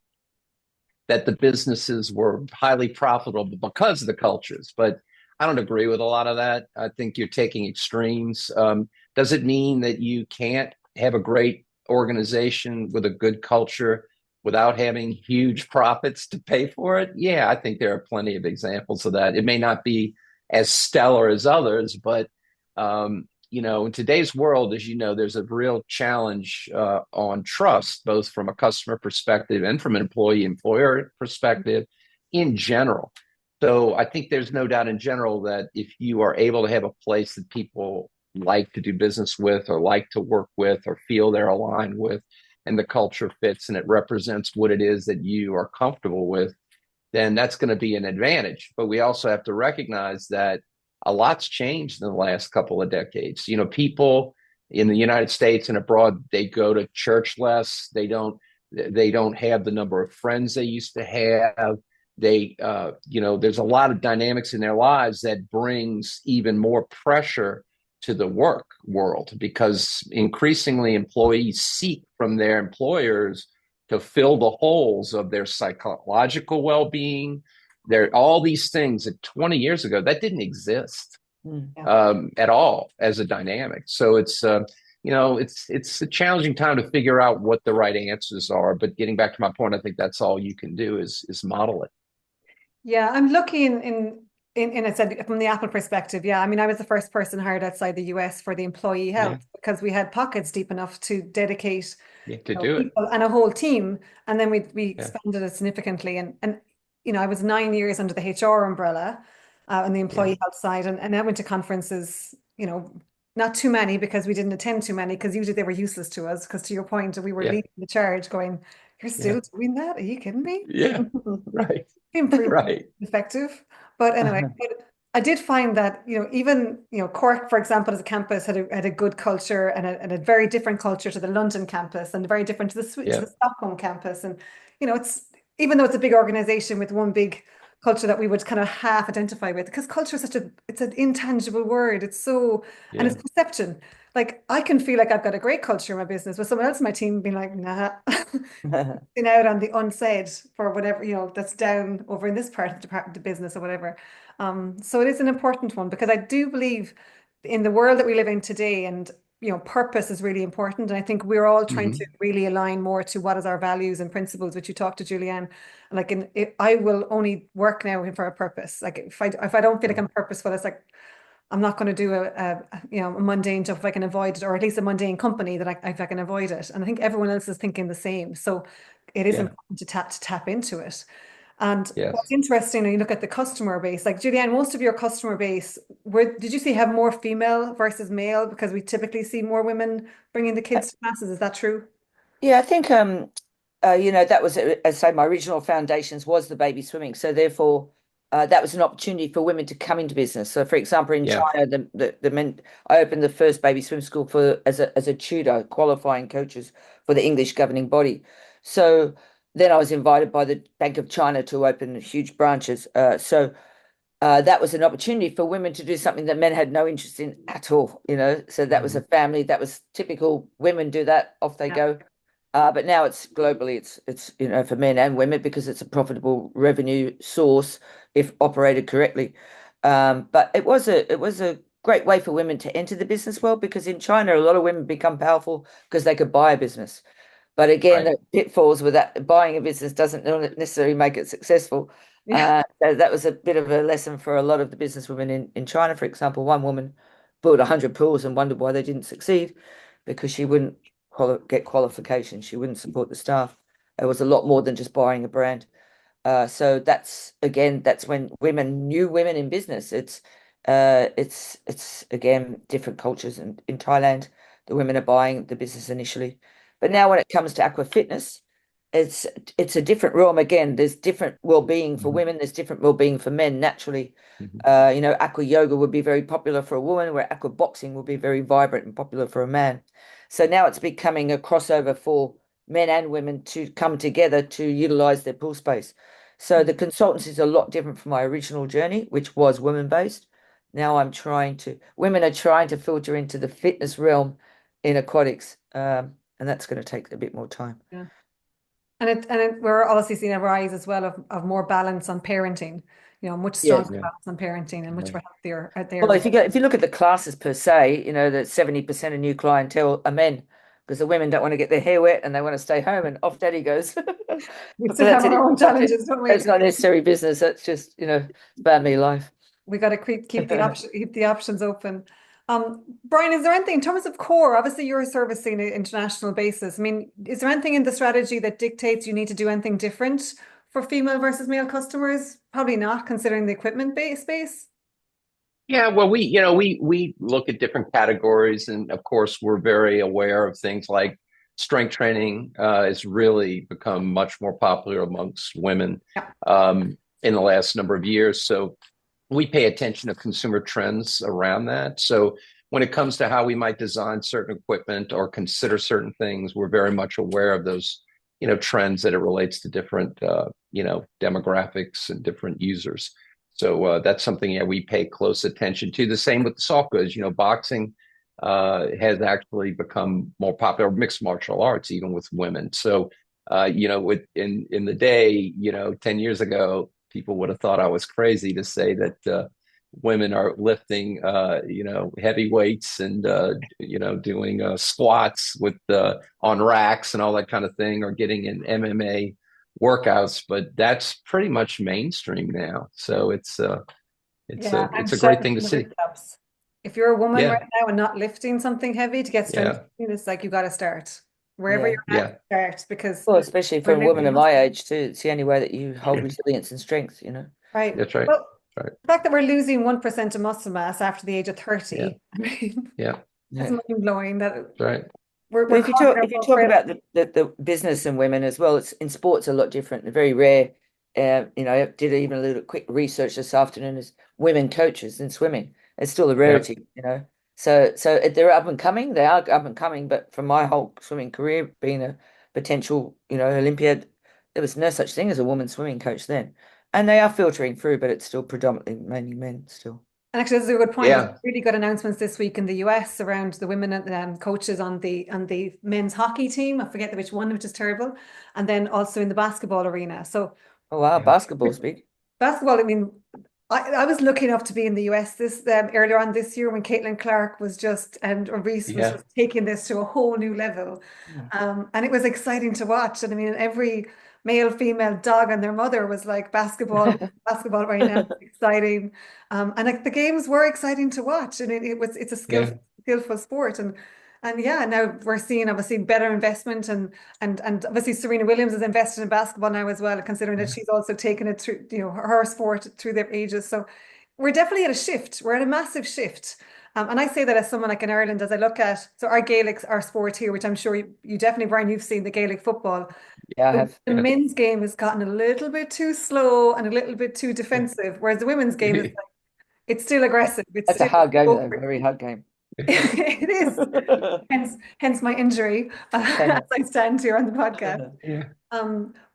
Speaker 3: that the businesses were highly profitable because of the cultures. But I don't agree with a lot of that. I think you're taking extremes. Does it mean that you can't have a great organization with a good culture without having huge profits to pay for it? Yeah, I think there are plenty of examples of that. It may not be as stellar as others, but in today's world, as you know, there's a real challenge on trust, both from a customer perspective and from an employee-employer perspective in general. So I think there's no doubt in general that if you are able to have a place that people like to do business with, or like to work with, or feel they're aligned with, and the culture fits and it represents what it is that you are comfortable with, then that's going to be an advantage. But we also have to recognize that a lot's changed in the last couple of decades. People in the United States and abroad, they go to church less. They don't have the number of friends they used to have. There's a lot of dynamics in their lives that brings even more pressure to the work world, because increasingly employees seek from their employers to fill the holes of their psychological well-being. There, all these things that 20 years ago that didn't exist at all as a dynamic. So it's a challenging time to figure out what the right answers are. But getting back to my point, I think that's all you can do is model it.
Speaker 1: Yeah, I'm lucky in I said from the Apple perspective. Yeah, I mean, I was the first person hired outside the US for the employee health because we had pockets deep enough to dedicate
Speaker 3: To do it.
Speaker 1: people and a whole team, and then we expanded it significantly. And I was 9 years under the HR umbrella on the employee health side, and I went to conferences. Not too many because we didn't attend too many because usually they were useless to us. Because to your point, we were
Speaker 3: Yeah.
Speaker 1: leading the charge, going, "You're still doing that? Are you kidding me?"
Speaker 3: Yeah. Right.
Speaker 1: Been pretty
Speaker 3: Right.
Speaker 1: effective. But anyway, but I did find that, even, Cork, for example, as a campus had a good culture and a very different culture to the London campus and very different to
Speaker 3: Yeah.
Speaker 1: the Stockholm campus. And, it's, even though it's a big organization with one big culture that we would kind of half identify with, because culture is it's an intangible word. And
Speaker 3: Yeah.
Speaker 1: it's perception. Like I can feel like I've got a great culture in my business, with someone else in my team being like, nah, been out on the unsaid for whatever, that's down over in this part of the department of business or whatever. So it is an important one because I do believe in the world that we live in today, and purpose is really important. And I think we're all trying to really align more to what is our values and principles, which you talked to Julianne. Like I will only work now for a purpose. Like if I don't feel like I'm purposeful, it's like I'm not going to do a mundane job if I can avoid it, or at least a mundane company that if I can avoid it. And I think everyone else is thinking the same. So it is
Speaker 3: Yeah.
Speaker 1: important to tap into it. And what's
Speaker 3: Yes.
Speaker 1: interesting when you look at the customer base, like Julianne, most of your customer base, did you see have more female versus male? Because we typically see more women bringing the kids to classes. Is that true?
Speaker 2: Yeah, I think that was, as I say, my original foundations was the baby swimming. So therefore, that was an opportunity for women to come into business. So, for example, in
Speaker 3: Yeah.
Speaker 2: China, the men, I opened the first baby swim school as a tutor, qualifying coaches for the English governing body. So then I was invited by the Bank of China to open huge branches. That was an opportunity for women to do something that men had no interest in at all. So that was a family, that was typical. Women do that, off they
Speaker 1: Yeah.
Speaker 2: go. But now it's globally, it's for men and women, because it's a profitable revenue source if operated correctly. But it was a great way for women to enter the business world, because in China a lot of women become powerful because they could buy a business. But again,
Speaker 3: Right.
Speaker 2: the pitfalls with that, buying a business doesn't necessarily make it successful.
Speaker 1: Yeah.
Speaker 2: So that was a bit of a lesson for a lot of the business women in China. For example, one woman built 100 pools and wondered why they didn't succeed, because she wouldn't get qualifications. She wouldn't support the staff. It was a lot more than just buying a brand. So that's when new women in business. It's again different cultures. In Thailand, the women are buying the business initially, but
Speaker 1: Yeah.
Speaker 2: now when it comes to aqua fitness, it's a different realm again. There's different well-being for
Speaker 3: Mhm.
Speaker 2: women. There's different well-being for men. Naturally,
Speaker 3: Mhm.
Speaker 2: aqua yoga would be very popular for a woman, where aqua boxing would be very vibrant and popular for a man. So now it's becoming a crossover for men and women to come together to utilize their pool space. So the consultancy is a lot different from my original journey, which was women-based. Now women are trying to filter into the fitness realm in aquatics, and that's going to take a bit more time.
Speaker 1: Yeah. We're obviously seeing a rise as well of more balance on parenting, much stronger
Speaker 2: Yes.
Speaker 3: Yeah.
Speaker 1: balance on parenting and much
Speaker 3: Yeah.
Speaker 1: more healthier out there
Speaker 2: Well,
Speaker 1: with.
Speaker 2: if you look at the classes per se, that 70% of new clientele are men, because the women don't want to get their hair wet and they want to stay home, and off daddy goes.
Speaker 1: We
Speaker 2: But
Speaker 1: still have
Speaker 2: that's
Speaker 1: our
Speaker 2: it.
Speaker 1: own challenges, don't we?
Speaker 2: That's not necessary business. That's just, family life.
Speaker 1: We got to keep the options open. Bryan, is there anything in terms of core? Obviously, you're servicing an international basis. I mean, is there anything in the strategy that dictates you need to do anything different for female versus male customers? Probably not, considering the equipment base space.
Speaker 3: Yeah, well, we look at different categories, and of course, we're very aware of things like strength training has really become much more popular amongst women
Speaker 1: Yeah.
Speaker 3: in the last number of years. So we pay attention to consumer trends around that. So when it comes to how we might design certain equipment or consider certain things, we're very much aware of those, trends that it relates to different, demographics and different users. So that's something we pay close attention to. The same with the soft goods. Boxing has actually become more popular, mixed martial arts, even with women. So, in the day, 10 years ago, people would have thought I was crazy to say that women are lifting, heavy weights and doing squats with on racks and all that kind of thing, or getting in MMA workouts. But that's pretty much mainstream now. So it's it's
Speaker 1: Yeah,
Speaker 3: a
Speaker 1: I'm
Speaker 3: it's a great
Speaker 1: shouting
Speaker 3: thing to
Speaker 1: from the
Speaker 3: see.
Speaker 1: rooftops. If you're a woman right
Speaker 3: Yeah,
Speaker 1: now and not lifting something heavy to get strength,
Speaker 3: yeah,
Speaker 1: it's like you got to start wherever
Speaker 2: Yeah.
Speaker 1: you're at.
Speaker 3: yeah.
Speaker 1: Start because
Speaker 2: Well, especially for
Speaker 1: we're
Speaker 2: a woman
Speaker 1: living.
Speaker 2: of my age too. It's the only way that you hold resilience and strength.
Speaker 1: Right.
Speaker 3: That's right.
Speaker 1: Well,
Speaker 3: Right.
Speaker 1: the fact that we're losing 1% of muscle mass after the age of
Speaker 3: Yeah,
Speaker 1: 30, I mean,
Speaker 3: yeah.
Speaker 1: that's
Speaker 2: Yeah.
Speaker 1: mind blowing that
Speaker 3: That's right.
Speaker 1: we're
Speaker 2: But
Speaker 1: causing our
Speaker 2: if you
Speaker 1: own
Speaker 2: talk
Speaker 1: frail.
Speaker 2: about the business and women as well, it's in sports a lot different. Very rare I did even a little quick research this afternoon as women coaches in swimming. It's still a
Speaker 3: Yeah.
Speaker 2: rarity. So they're up and coming. They are up and coming. But from my whole swimming career, being a potential, Olympiad, there was no such thing as a woman swimming coach then. And they are filtering through, but it's still predominantly mainly men still.
Speaker 1: And actually, this is a good point. There's
Speaker 3: Yeah.
Speaker 1: really good announcements this week in the US around the women coaches on the men's hockey team. I forget which one, which is terrible. And then also in the basketball arena. So
Speaker 2: Oh wow,
Speaker 3: Yeah.
Speaker 2: basketball's big.
Speaker 1: basketball, I mean, I was lucky enough to be in the US this earlier on this year when Caitlin Clark was and Reese was
Speaker 3: Yeah.
Speaker 1: just taking this to a whole new level.
Speaker 2: Yeah.
Speaker 1: And it was exciting to watch. And I mean, every male, female dog and their mother was like basketball right now, it's exciting. And like the games were exciting to watch. And it's a
Speaker 3: Yeah.
Speaker 1: skillful sport. And yeah, now we're seeing obviously better investment and obviously Serena Williams is invested in basketball now as well, considering that she's also taken it through, her sport through their ages. So we're definitely at a shift. We're at a massive shift. And I say that as someone like in Ireland, as I look at, so our Gaelic, our sport here, which I'm sure you definitely, Brian, you've seen the Gaelic football.
Speaker 2: Yeah, I
Speaker 1: The,
Speaker 2: have.
Speaker 1: the
Speaker 3: Yeah.
Speaker 1: men's game has gotten a little bit too slow and a little bit too defensive, whereas the women's game is like, it's still aggressive. It's
Speaker 2: That's a
Speaker 1: still
Speaker 2: hard game though, very hard game.
Speaker 1: it is. Hence my injury as I stand here on the podcast.
Speaker 3: Yeah.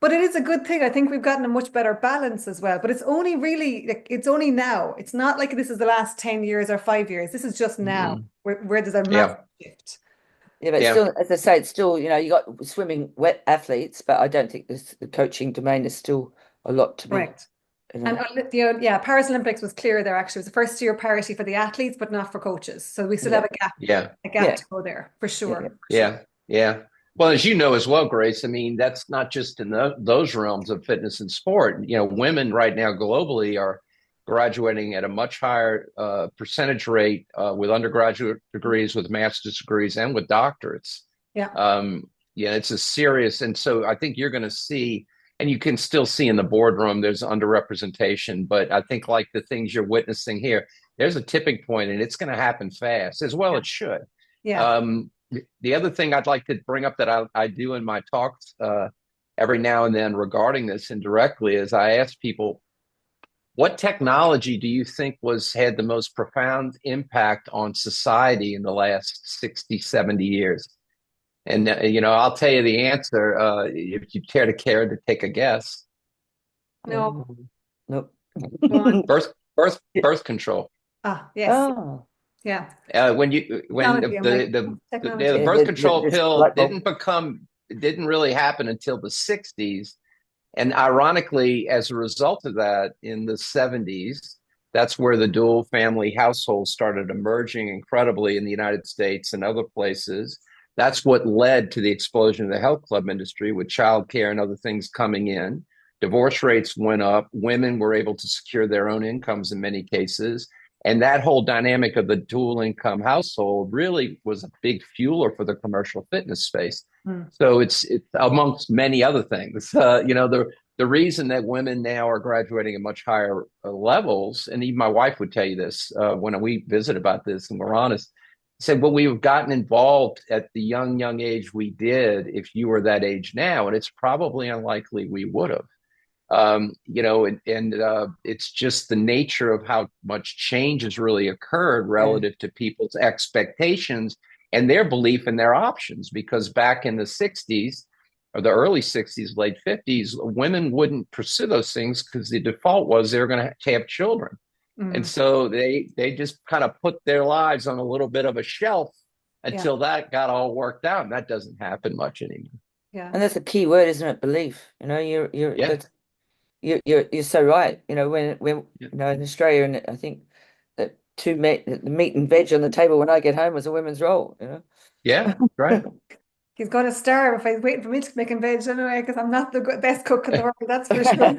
Speaker 1: But it is a good thing. I think we've gotten a much better balance as well. But it's only really, like, it's only now. It's not like this is the last 10 years or 5 years. This is just now
Speaker 3: Mhm.
Speaker 1: where there's a massive
Speaker 3: Yeah.
Speaker 1: shift.
Speaker 2: Yeah, but
Speaker 3: Yeah.
Speaker 2: still, as I say, it's still, you got swimming wet athletes, but I don't think the coaching domain is still a lot to be,
Speaker 1: Correct. And yeah, Paris Olympics was clear there actually. It was the first year parity for the athletes, but not for coaches. So we still
Speaker 2: yeah,
Speaker 1: have
Speaker 3: Yeah.
Speaker 1: a gap
Speaker 2: yeah,
Speaker 1: to go there for
Speaker 2: yeah,
Speaker 1: sure.
Speaker 3: Yeah. Yeah. Well, as you know as well, Grace, I mean, that's not just in those realms of fitness and sport. Women right now globally are graduating at a much higher percentage rate with undergraduate degrees, with master's degrees, and with doctorates.
Speaker 1: Yeah.
Speaker 3: Yeah, it's a serious, and so I think you're going to see, and you can still see in the boardroom, there's underrepresentation, but I think like the things you're witnessing here, there's a tipping point, and it's going to happen fast, as well
Speaker 1: Yeah.
Speaker 3: it should.
Speaker 1: Yeah.
Speaker 3: The other thing I'd like to bring up that I do in my talks every now and then regarding this indirectly is I ask people, what technology do you think had the most profound impact on society in the last 60, 70 years? And, I'll tell you the answer if you care to take a guess.
Speaker 1: No.
Speaker 2: Nope.
Speaker 1: Go on.
Speaker 3: Birth control.
Speaker 1: Yes.
Speaker 2: Oh,
Speaker 1: Yeah.
Speaker 3: When
Speaker 1: Technology. I'm like,
Speaker 3: the
Speaker 1: technology.
Speaker 3: birth control
Speaker 2: this
Speaker 3: pill
Speaker 2: light bulb.
Speaker 3: didn't really happen until the 60s. And ironically, as a result of that, in the 70s, that's where the dual family household started emerging incredibly in the United States and other places. That's what led to the explosion of the health club industry with childcare and other things coming in. Divorce rates went up. Women were able to secure their own incomes in many cases. And that whole dynamic of the dual income household really was a big fueler for the commercial fitness space. So it's amongst many other things. The reason that women now are graduating at much higher levels, and even my wife would tell you this when we visit about this, and we're honest, said, well, we've gotten involved at the young age we did if you were that age now, and it's probably unlikely we would have. It's just the nature of how much change has really occurred relative to people's expectations and their belief in their options. Because back in the 60s or the early 60s, late 50s, women wouldn't pursue those things because the default was they were going to have children. And so they just kind of put their lives on a little bit of a shelf until that got all worked out. And that doesn't happen much anymore.
Speaker 1: Yeah.
Speaker 2: And that's a key word, isn't it? Belief. You're so right. When in Australia, and I think that the meat and veg on the table when I get home was a women's role.
Speaker 3: Yeah, right.
Speaker 1: He's going to starve if he's waiting for me to make him veg anyway, because I'm not the best cook in the world, that's for sure.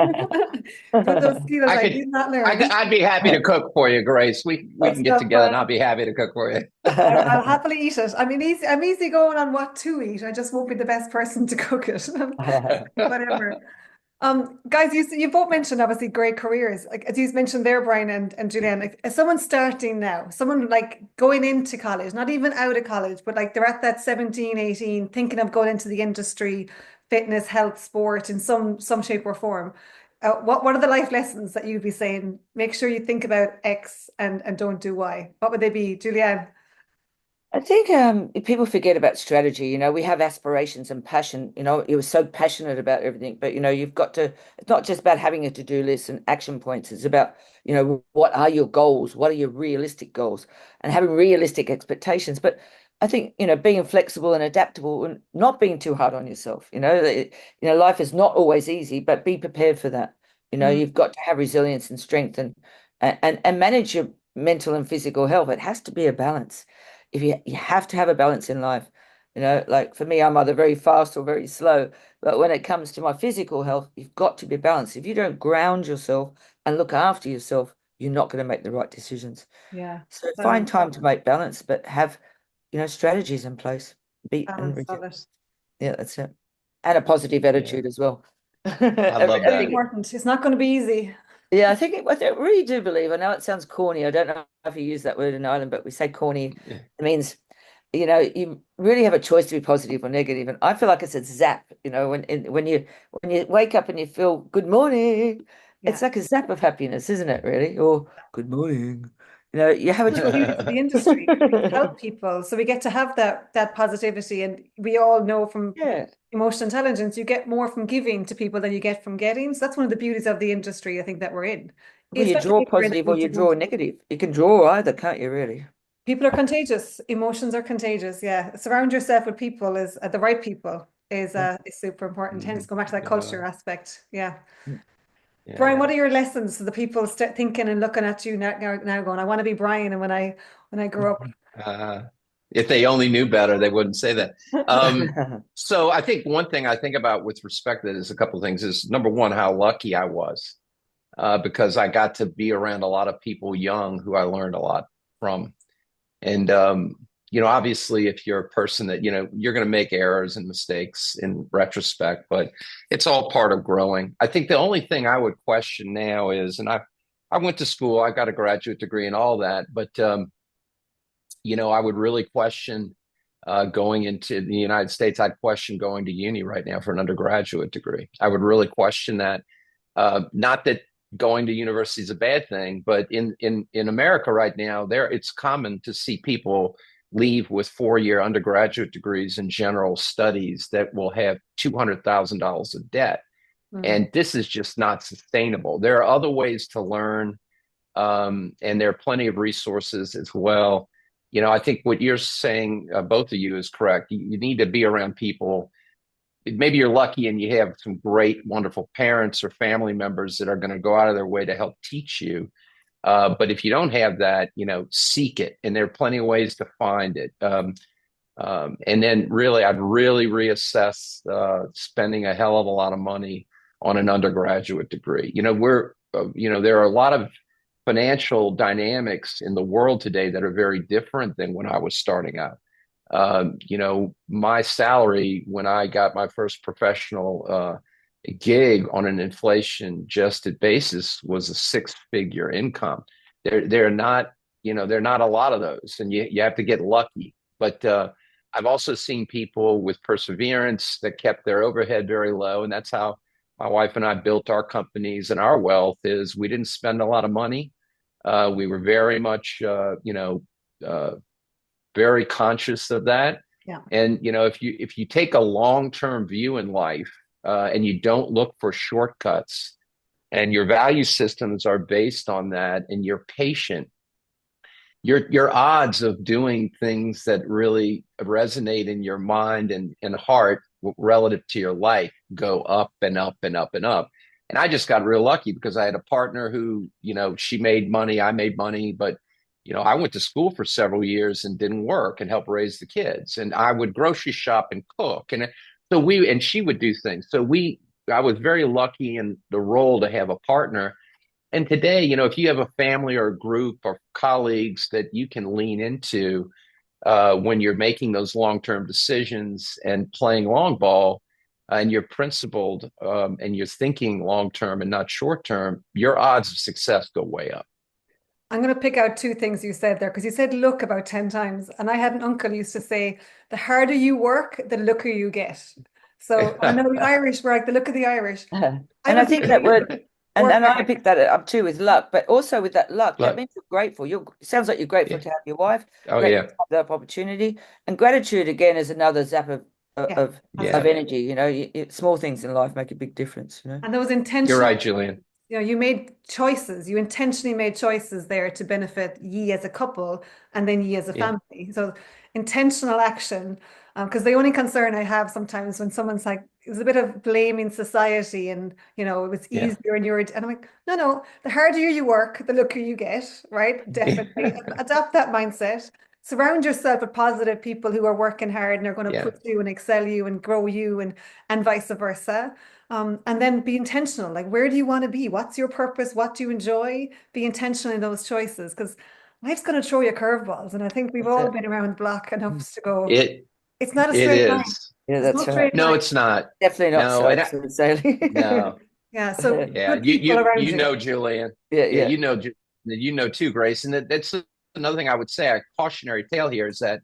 Speaker 1: But those skills I did not learn.
Speaker 3: I'd be happy to cook for you, Grace. We can get together and I'll be happy to cook for you.
Speaker 1: I'll happily eat it. I mean, I'm easy going on what to eat. I just won't be the best person to cook it. Whatever. Guys, you both mentioned obviously great careers. Like as you mentioned there, Brian and Julianne, like as someone starting now, someone like going into college, not even out of college, but like they're at that 17, 18, thinking of going into the industry, fitness, health, sport in some shape or form. what are the life lessons that you'd be saying? Make sure you think about X and don't do Y. What would they be, Julianne?
Speaker 2: I think people forget about strategy. We have aspirations and passion. You were so passionate about everything, but you've got to, it's not just about having a to-do list and action points. It's about, what are your goals? What are your realistic goals? And having realistic expectations. But I think, being flexible and adaptable and not being too hard on yourself. Life is not always easy, but be prepared for that.
Speaker 1: Mm,
Speaker 2: You've got to have resilience and strength and manage your mental and physical health. It has to be a balance. If you have to have a balance in life, like for me, I'm either very fast or very slow. But when it comes to my physical health, you've got to be balanced. If you don't ground yourself and look after yourself, you're not going to make the right decisions.
Speaker 1: yeah,
Speaker 2: So
Speaker 1: balance,
Speaker 2: find time to make balance, but have, strategies in place.
Speaker 1: balance of it.
Speaker 2: Yeah, that's it. And a positive
Speaker 3: Yeah,
Speaker 2: attitude as well.
Speaker 3: I
Speaker 2: I
Speaker 3: love
Speaker 1: Really
Speaker 3: that.
Speaker 2: think
Speaker 1: important. It's not going to be easy.
Speaker 2: Yeah, I really do believe. I know it sounds corny. I don't know if you use that word in Ireland, but we say corny.
Speaker 3: Yeah.
Speaker 2: It means, you really have a choice to be positive or negative. And I feel like it's a zap. When you wake up and you feel good morning,
Speaker 1: Yeah.
Speaker 2: it's like a zap of happiness, isn't it? Really? Or good morning. You have a
Speaker 1: One of the
Speaker 2: choice.
Speaker 1: beauties of the industry. We help people, so we get to have that positivity, and we all know from
Speaker 2: Yeah.
Speaker 1: emotional intelligence, you get more from giving to people than you get from getting. So that's one of the beauties of the industry, I think, that we're in,
Speaker 2: Well, you
Speaker 1: especially
Speaker 2: draw
Speaker 1: if you're in
Speaker 2: positive or
Speaker 1: it,
Speaker 2: you
Speaker 1: you don't.
Speaker 2: draw negative. You can draw either, can't you, really?
Speaker 1: People are contagious. Emotions are contagious. Yeah, surround yourself with people is the right people is super important. Hence,
Speaker 3: Mhm.
Speaker 1: go back to that
Speaker 3: Yeah,
Speaker 1: culture aspect. Yeah. Bryan,
Speaker 3: yeah.
Speaker 1: what are your lessons to the people thinking and looking at you now going, I want to be Bryan, and when I grow up.
Speaker 3: Uh, if they only knew better, they wouldn't say that. Um, so I think one thing I think about with respect to this, a couple of things is number one, how lucky I was because I got to be around a lot of people young who I learned a lot from. And obviously, if you're a person that you're going to make errors and mistakes in retrospect, but it's all part of growing. I think the only thing I would question now is, and I went to school, I got a graduate degree and all that, but I would really question going into the United States. I'd question going to uni right now for an undergraduate degree. I would really question that. Not that going to university is a bad thing, but in America right now, it's common to see people leave with 4-year undergraduate degrees in general studies that will have $200,000 of debt.
Speaker 1: Mm.
Speaker 3: And this is just not sustainable. There are other ways to learn, and there are plenty of resources as well. I think what you're saying, both of you, is correct. You need to be around people. Maybe you're lucky and you have some great, wonderful parents or family members that are going to go out of their way to help teach you. But if you don't have that, seek it. And there are plenty of ways to find it. And then I'd really reassess spending a hell of a lot of money on an undergraduate degree. There are a lot of financial dynamics in the world today that are very different than when I was starting out. My salary when I got my first professional gig on an inflation adjusted basis was a 6-figure income. They're not, they're not a lot of those, and you have to get lucky. But I've also seen people with perseverance that kept their overhead very low, and that's how my wife and I built our companies, and our wealth is we didn't spend a lot of money. We were very much, uh, very conscious of that.
Speaker 1: Yeah.
Speaker 3: And if you take a long-term view in life and you don't look for shortcuts, and your value systems are based on that, and you're patient, your odds of doing things that really resonate in your mind and heart relative to your life go up and up and up and up. And I just got real lucky because I had a partner who, she made money, I made money, but I went to school for several years and didn't work and help raise the kids. And I would grocery shop and cook. And she would do things. I was very lucky in the role to have a partner. And today, if you have a family or a group of colleagues that you can lean into when you're making those long-term decisions and playing long ball, and you're principled and you're thinking long-term and not short-term, your odds of success go way up.
Speaker 1: I'm going to pick out two things you said there, because you said look about 10 times. And I had an uncle who used to say, the harder you work, the luckier you get. So I know the Irish were like the look of the Irish. I
Speaker 2: And I
Speaker 1: don't
Speaker 2: think
Speaker 1: think
Speaker 2: that
Speaker 1: they
Speaker 2: word,
Speaker 1: either.
Speaker 2: And
Speaker 1: Work
Speaker 2: I picked that up too with luck, but also with that luck, that
Speaker 3: But
Speaker 2: means you're grateful. It sounds like you're grateful
Speaker 3: yeah.
Speaker 2: to have your wife,
Speaker 3: Oh
Speaker 2: grateful
Speaker 3: yeah.
Speaker 2: to have that opportunity, and gratitude again is another zap
Speaker 1: yeah,
Speaker 3: Yeah.
Speaker 2: of
Speaker 1: absolutely.
Speaker 2: energy. Small things in life make a big difference.
Speaker 1: And those
Speaker 3: You're
Speaker 1: intentional,
Speaker 3: right, Julian.
Speaker 1: you made choices. You intentionally made choices there to benefit ye as a couple and then ye as a
Speaker 3: Yeah.
Speaker 1: family. So intentional action. Because the only concern I have sometimes when someone's like, it's a bit of blaming society and, it was
Speaker 3: Yeah.
Speaker 1: easier and I'm like, no, no, the harder you work, the luckier you get, right? Definitely. Adopt that mindset. Surround yourself with positive people who are working hard and are going to
Speaker 3: Yeah.
Speaker 1: push you and excel you and grow you and vice versa. And then be intentional. Like, where do you want to be? What's your purpose? What do you enjoy? Be intentional in those choices because life's going to throw you curveballs. And I think we've
Speaker 2: That's
Speaker 1: all
Speaker 2: it.
Speaker 1: been around the block enough to go,
Speaker 3: It
Speaker 1: it's not a
Speaker 3: it
Speaker 1: straight line.
Speaker 3: is.
Speaker 2: Yeah,
Speaker 1: There's
Speaker 2: that's
Speaker 1: no
Speaker 2: right.
Speaker 1: straight
Speaker 3: No,
Speaker 1: line.
Speaker 3: it's not.
Speaker 2: Definitely not
Speaker 3: No,
Speaker 2: so smooth sailing.
Speaker 3: no.
Speaker 1: Yeah. So
Speaker 3: Yeah.
Speaker 1: good people around
Speaker 3: You
Speaker 1: you.
Speaker 3: know, Julian.
Speaker 2: Yeah,
Speaker 3: Yeah,
Speaker 2: yeah.
Speaker 3: you know too, Grace. And that's another thing I would say, a cautionary tale here is that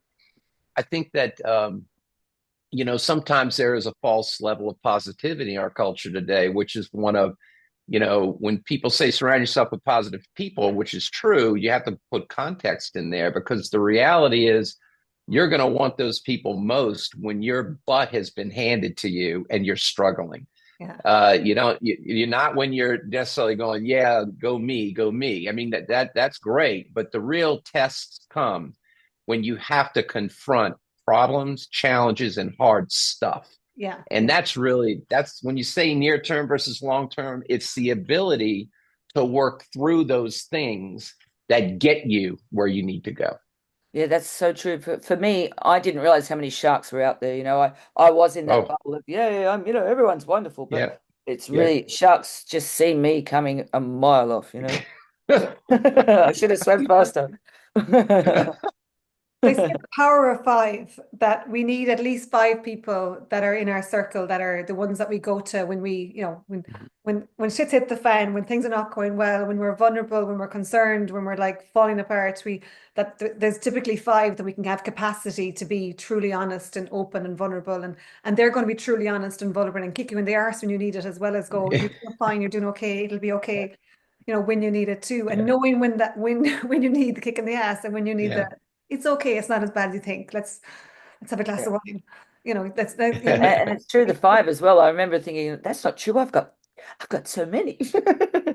Speaker 3: I think that sometimes there is a false level of positivity in our culture today, which is one of, when people say surround yourself with positive people, which is true, you have to put context in there because the reality is you're going to want those people most when your butt has been handed to you and you're struggling.
Speaker 1: Yeah.
Speaker 3: You're not when you're necessarily going, yeah, go me, go me. I mean, that's great. But the real tests come when you have to confront problems, challenges, and hard stuff.
Speaker 1: Yeah.
Speaker 3: And
Speaker 1: Yeah.
Speaker 3: that's when you say near term versus long term, it's the ability to work through those things that get you where you need to go.
Speaker 2: Yeah, that's so true. For me, I didn't realize how many sharks were out there. I was in that
Speaker 3: Oh,
Speaker 2: bubble of, yeah, everyone's wonderful, but
Speaker 3: yeah.
Speaker 2: it's
Speaker 3: Yeah.
Speaker 2: really sharks just see me coming a mile off. I should have swam faster.
Speaker 1: They say the power of five, that we need at least five people that are in our circle that are the ones that we go to when when shit's hit the fan, when things are not going well, when we're vulnerable, when we're concerned, when we're like falling apart, there's typically five that we can have capacity to be truly honest and open and vulnerable and they're going to be truly honest and vulnerable and kick you in the arse when you need it as well as go, you're doing fine, you're doing okay, it'll be okay, when you need it too. And
Speaker 3: Yeah.
Speaker 1: knowing when when you need the kick in the ass and when you need the
Speaker 3: Yeah.
Speaker 1: it's okay. It's not as bad as you think. Let's have a glass
Speaker 2: Yeah.
Speaker 1: of wine. That's
Speaker 2: And it's true, the five as well. I remember thinking, that's not true. I've got so many.
Speaker 1: yeah.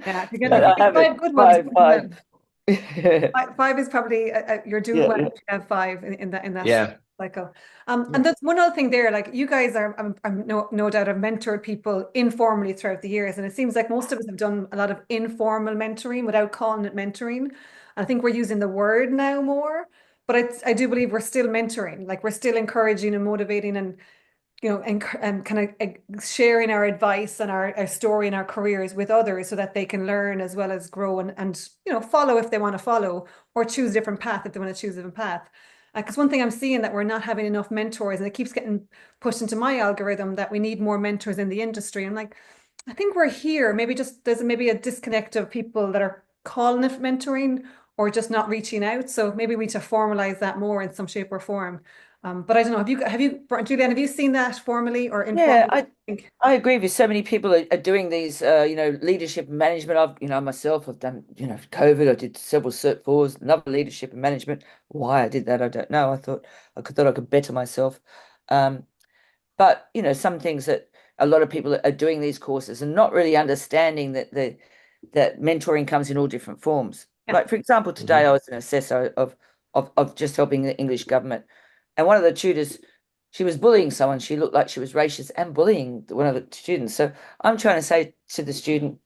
Speaker 3: Yeah.
Speaker 1: If you
Speaker 2: I
Speaker 1: get
Speaker 2: have
Speaker 1: five
Speaker 2: it.
Speaker 1: good ones,
Speaker 2: Five,
Speaker 1: you're doing
Speaker 2: five.
Speaker 1: well.
Speaker 2: Yeah,
Speaker 1: Five is probably you're doing well
Speaker 2: yeah.
Speaker 1: if you have five in that
Speaker 3: Yeah.
Speaker 1: cycle.
Speaker 2: Yeah.
Speaker 1: And that's one other thing there. Like you guys are, I'm no doubt have mentored people informally throughout the years, and it seems like most of us have done a lot of informal mentoring without calling it mentoring. I think we're using the word now more, but I do believe we're still mentoring. Like we're still encouraging and motivating and kind of sharing our advice and our story and our careers with others so that they can learn as well as grow and follow if they want to follow or choose a different path if they want to choose a different path. Because one thing I'm seeing that we're not having enough mentors and it keeps getting pushed into my algorithm that we need more mentors in the industry. I'm like, I think we're here. Maybe just there's maybe a disconnect of people that are calling it mentoring or just not reaching out. So maybe we need to formalize that more in some shape or form. But I don't know. Julianne, have you seen that formally or
Speaker 2: Yeah,
Speaker 1: informally?
Speaker 2: I agree with so many people are doing these, leadership and management. Myself, I've done, COVID, I did several Cert 4s, another leadership and management. Why I did that, I don't know. I thought I could better myself. Um, but, some things that a lot of people are doing these courses and not really understanding that mentoring comes in all different forms.
Speaker 1: Yeah.
Speaker 2: Like, for example, today
Speaker 3: Mhm.
Speaker 2: I was an assessor of just helping the English government. And one of the tutors, she was bullying someone. She looked like she was racist and bullying one of the students. So I'm trying to say to the student,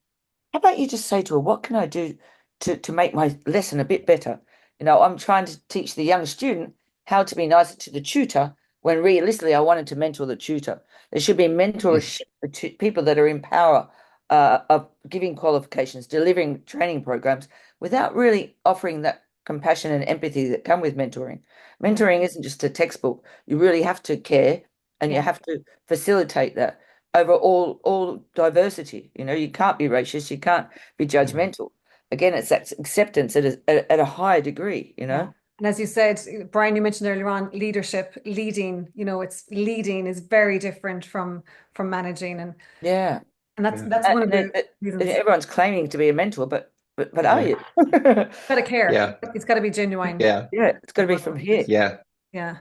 Speaker 2: how about you just say to her, what can I do to make my lesson a bit better? I'm trying to teach the young student how to be nicer to the tutor when realistically I wanted to mentor the tutor. There should be mentorship for people that are in power of giving qualifications, delivering training programs without really offering that compassion and empathy that come with mentoring.
Speaker 1: Yeah.
Speaker 2: Mentoring isn't just a textbook. You really have to care and you
Speaker 1: Yeah.
Speaker 2: have to facilitate that over all diversity. You can't be racist, you can't be judgmental. Again, it's that acceptance at a higher degree.
Speaker 1: Yeah. And as you said, Brian, you mentioned earlier on leadership, leading, it's leading is very different from managing. And
Speaker 2: Yeah.
Speaker 1: And that's
Speaker 3: Yeah.
Speaker 1: that's one of
Speaker 2: And
Speaker 1: the reasons.
Speaker 2: everyone's claiming to be a mentor, but are
Speaker 3: Yeah.
Speaker 2: you?
Speaker 1: Got to care.
Speaker 3: Yeah.
Speaker 1: It's got to be genuine
Speaker 3: Yeah.
Speaker 2: Yeah, it's got
Speaker 1: as
Speaker 2: to be
Speaker 1: well.
Speaker 2: from here.
Speaker 3: Yeah.
Speaker 1: Yeah.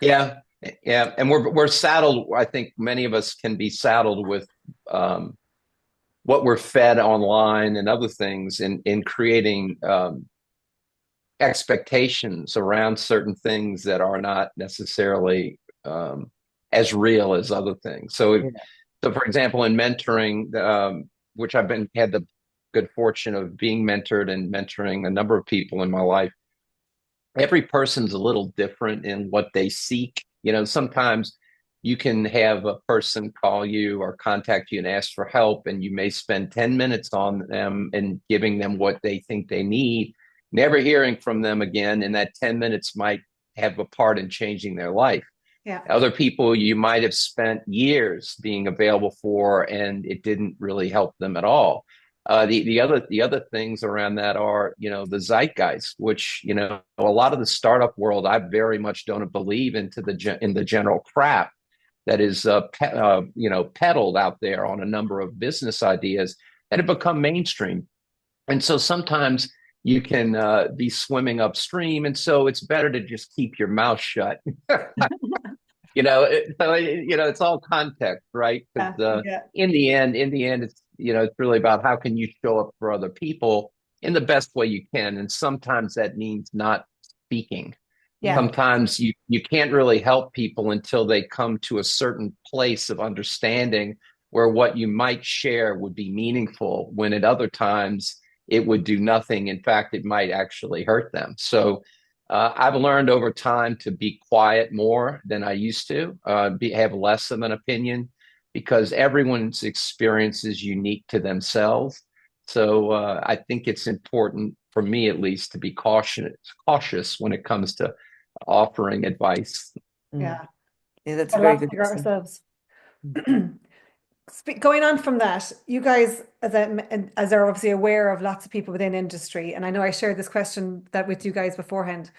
Speaker 3: Yeah. Yeah. And we're saddled. I think many of us can be saddled with um, what we're fed online and other things in creating expectations around certain things that are not necessarily as real as other things.
Speaker 2: Yeah.
Speaker 3: So for example, in mentoring, which had the good fortune of being mentored and mentoring a number of people in my life, every person's a little different in what they seek. Sometimes you can have a person call you or contact you and ask for help, and you may spend 10 minutes on them and giving them what they think they need, never hearing from them again. And that 10 minutes might have a part in changing their life.
Speaker 1: Yeah.
Speaker 3: Other people you might have spent years being available for, and it didn't really help them at all. The other things around that are, the zeitgeist, which, a lot of the startup world, I very much don't believe in the general crap that is peddled out there on a number of business ideas that have become mainstream. And so sometimes you can be swimming upstream, and so it's better to just keep your mouth shut. It's all context, right?
Speaker 1: Yeah.
Speaker 3: Because
Speaker 1: Yeah.
Speaker 3: in the end, it's really about how can you show up for other people in the best way you can, and sometimes that means not speaking.
Speaker 1: Yeah.
Speaker 3: Sometimes you can't really help people until they come to a certain place of understanding where what you might share would be meaningful, when at other times it would do nothing. In fact, it might actually hurt them. So I've learned over time to be quiet more than I used to, have less of an opinion, because everyone's experience is unique to themselves. So I think it's important, for me at least, to be cautious when it comes to offering advice.
Speaker 1: Yeah.
Speaker 2: Yeah, that's
Speaker 1: A
Speaker 2: a very
Speaker 1: lot to
Speaker 2: good
Speaker 1: figure out
Speaker 2: lesson.
Speaker 1: ourselves. Going on from that, you guys, as are obviously aware of lots of people within industry, and I know I shared this question that with you guys beforehand.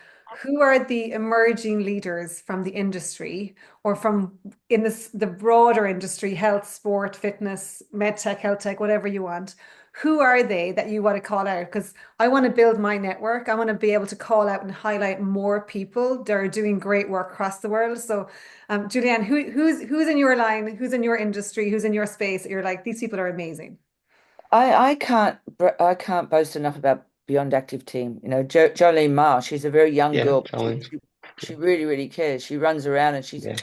Speaker 1: Who are the emerging leaders from the industry, or from in the broader industry, health, sport, fitness, med tech, health tech, whatever you want? Who are they that you want to call out? Because I want to build my network. I want to be able to call out and highlight more people that are doing great work across the world. So Julianne, who's in your line, who's in your industry, who's in your space that you're like, these people are amazing?
Speaker 2: I can't boast enough about Beyond Active team. Jolene Ma, she's a very young
Speaker 3: Yeah,
Speaker 2: girl.
Speaker 3: Colin.
Speaker 2: She really, really cares. She runs around and she's
Speaker 3: Yeah.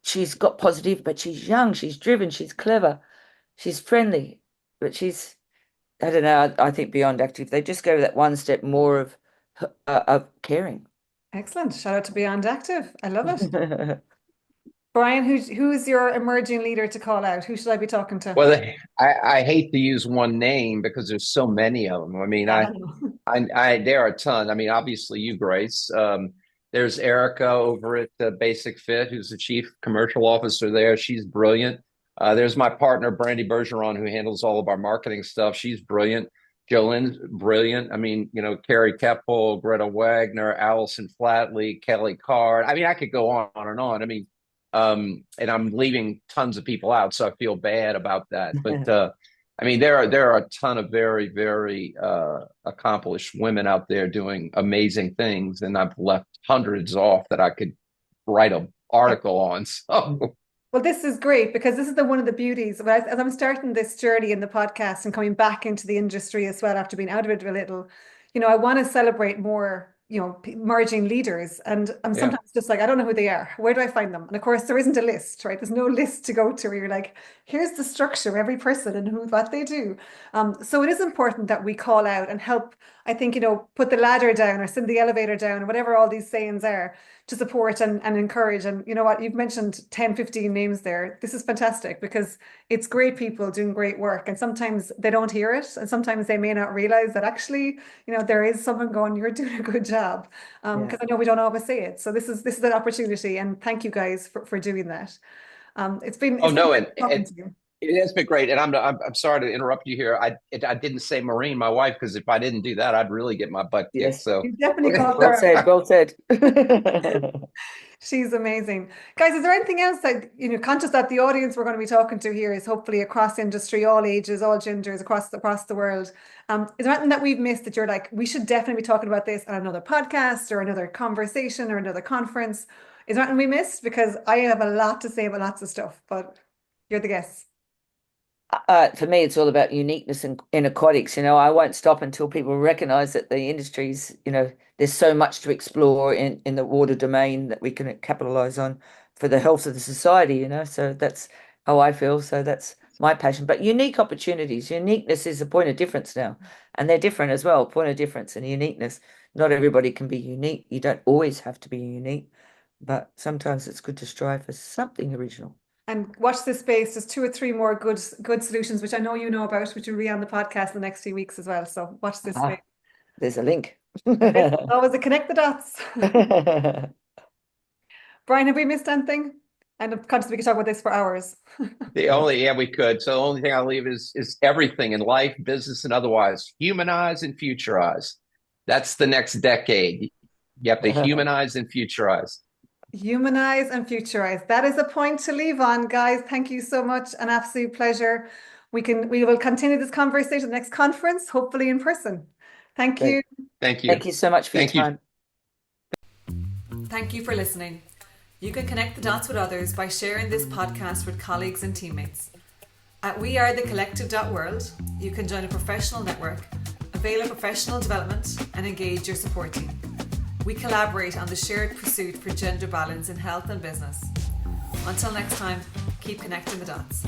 Speaker 2: she's got positive, but she's young, she's driven, she's clever, she's friendly, but I don't know, I think Beyond Active, they just go that one step more of caring.
Speaker 1: Excellent. Shout out to Beyond Active. I love it. Bryan, who's your emerging leader to call out? Who should I be talking to?
Speaker 3: Well, I hate to use one name because there's so many of them. I mean,
Speaker 1: Yeah,
Speaker 3: I,
Speaker 1: I know.
Speaker 3: I there are a ton. I mean, obviously you, Grace. There's Erica over at Basic Fit, who's the chief commercial officer there. She's brilliant. There's my partner, Brandy Bergeron, who handles all of our marketing stuff. She's brilliant. Jolene's brilliant. I mean, Carrie Keppel, Greta Wagner, Allison Flatley, Kelly Card. I mean, I could go on and on. I mean, and I'm leaving tons of people out, so I feel bad about that. But I mean, there are a ton of very, very accomplished women out there doing amazing things, and I've left hundreds off that I could write an article on. So
Speaker 1: Well, this is great because this is one of the beauties. As I'm starting this journey in the podcast and coming back into the industry as well after being out of it a little, I want to celebrate more, emerging leaders. And I'm
Speaker 3: yeah.
Speaker 1: sometimes just like, I don't know who they are. Where do I find them? And of course, there isn't a list, right? There's no list to go to where you're like, here's the structure of every person and what they do. So it is important that we call out and help, I think, put the ladder down or send the elevator down, or whatever all these sayings are, to support and encourage. And you know what, you've mentioned 10, 15 names there. This is fantastic because it's great people doing great work. And sometimes they don't hear it. And sometimes they may not realize that actually, there is someone going, you're doing a good job. Because I know we don't always say it. So this is an opportunity. And thank you guys for doing that. It's been
Speaker 3: Oh no, and
Speaker 1: talking to you.
Speaker 3: It has been great, and I'm sorry to interrupt you here. I didn't say marine, my wife, because if I didn't do that, I'd really get my butt kicked.
Speaker 2: Yes.
Speaker 3: So
Speaker 1: You definitely called
Speaker 2: Well
Speaker 1: her.
Speaker 2: said. Well said.
Speaker 1: She's amazing. Guys, is there anything else that, conscious that the audience we're going to be talking to here is hopefully across industry, all ages, all genders, across the world. Is there anything that we've missed that you're like, we should definitely be talking about this on another podcast or another conversation or another conference? Is there anything we missed? Because I have a lot to say about lots of stuff, but you're the guest.
Speaker 2: For me, it's all about uniqueness in aquatics. I won't stop until people recognize that the industries, there's so much to explore in the water domain that we can capitalize on for the health of the society, So that's how I feel. So that's my passion. But unique opportunities, uniqueness is a point of difference now. And they're different as well, point of difference and uniqueness. Not everybody can be unique. You don't always have to be unique, but sometimes it's good to strive for something original.
Speaker 1: And watch this space. There's 2 or 3 more good solutions, which I know you know about, which will be on the podcast the next few weeks as well. So watch this space.
Speaker 2: There's a link.
Speaker 1: Always a connect the dots. Bryan, have we missed anything? And I'm conscious we could talk about this for hours.
Speaker 3: yeah, we could. So the only thing I'll leave is everything in life, business, and otherwise. Humanize and futurize. That's the next decade. You have to humanize and futurize.
Speaker 1: Humanize and futurize. That is a point to leave on, guys. Thank you so much. An absolute pleasure. We will continue this conversation at the next conference, hopefully in person. Thank you.
Speaker 3: Thank you.
Speaker 2: Thank you so much for your time.
Speaker 1: Thank you for listening. You can connect the dots with others by sharing this podcast with colleagues and teammates. At wearethecollective.world, you can join a professional network, avail of professional development, and engage your support team. We collaborate on the shared pursuit for gender balance in health and business. Until next time, keep connecting the dots.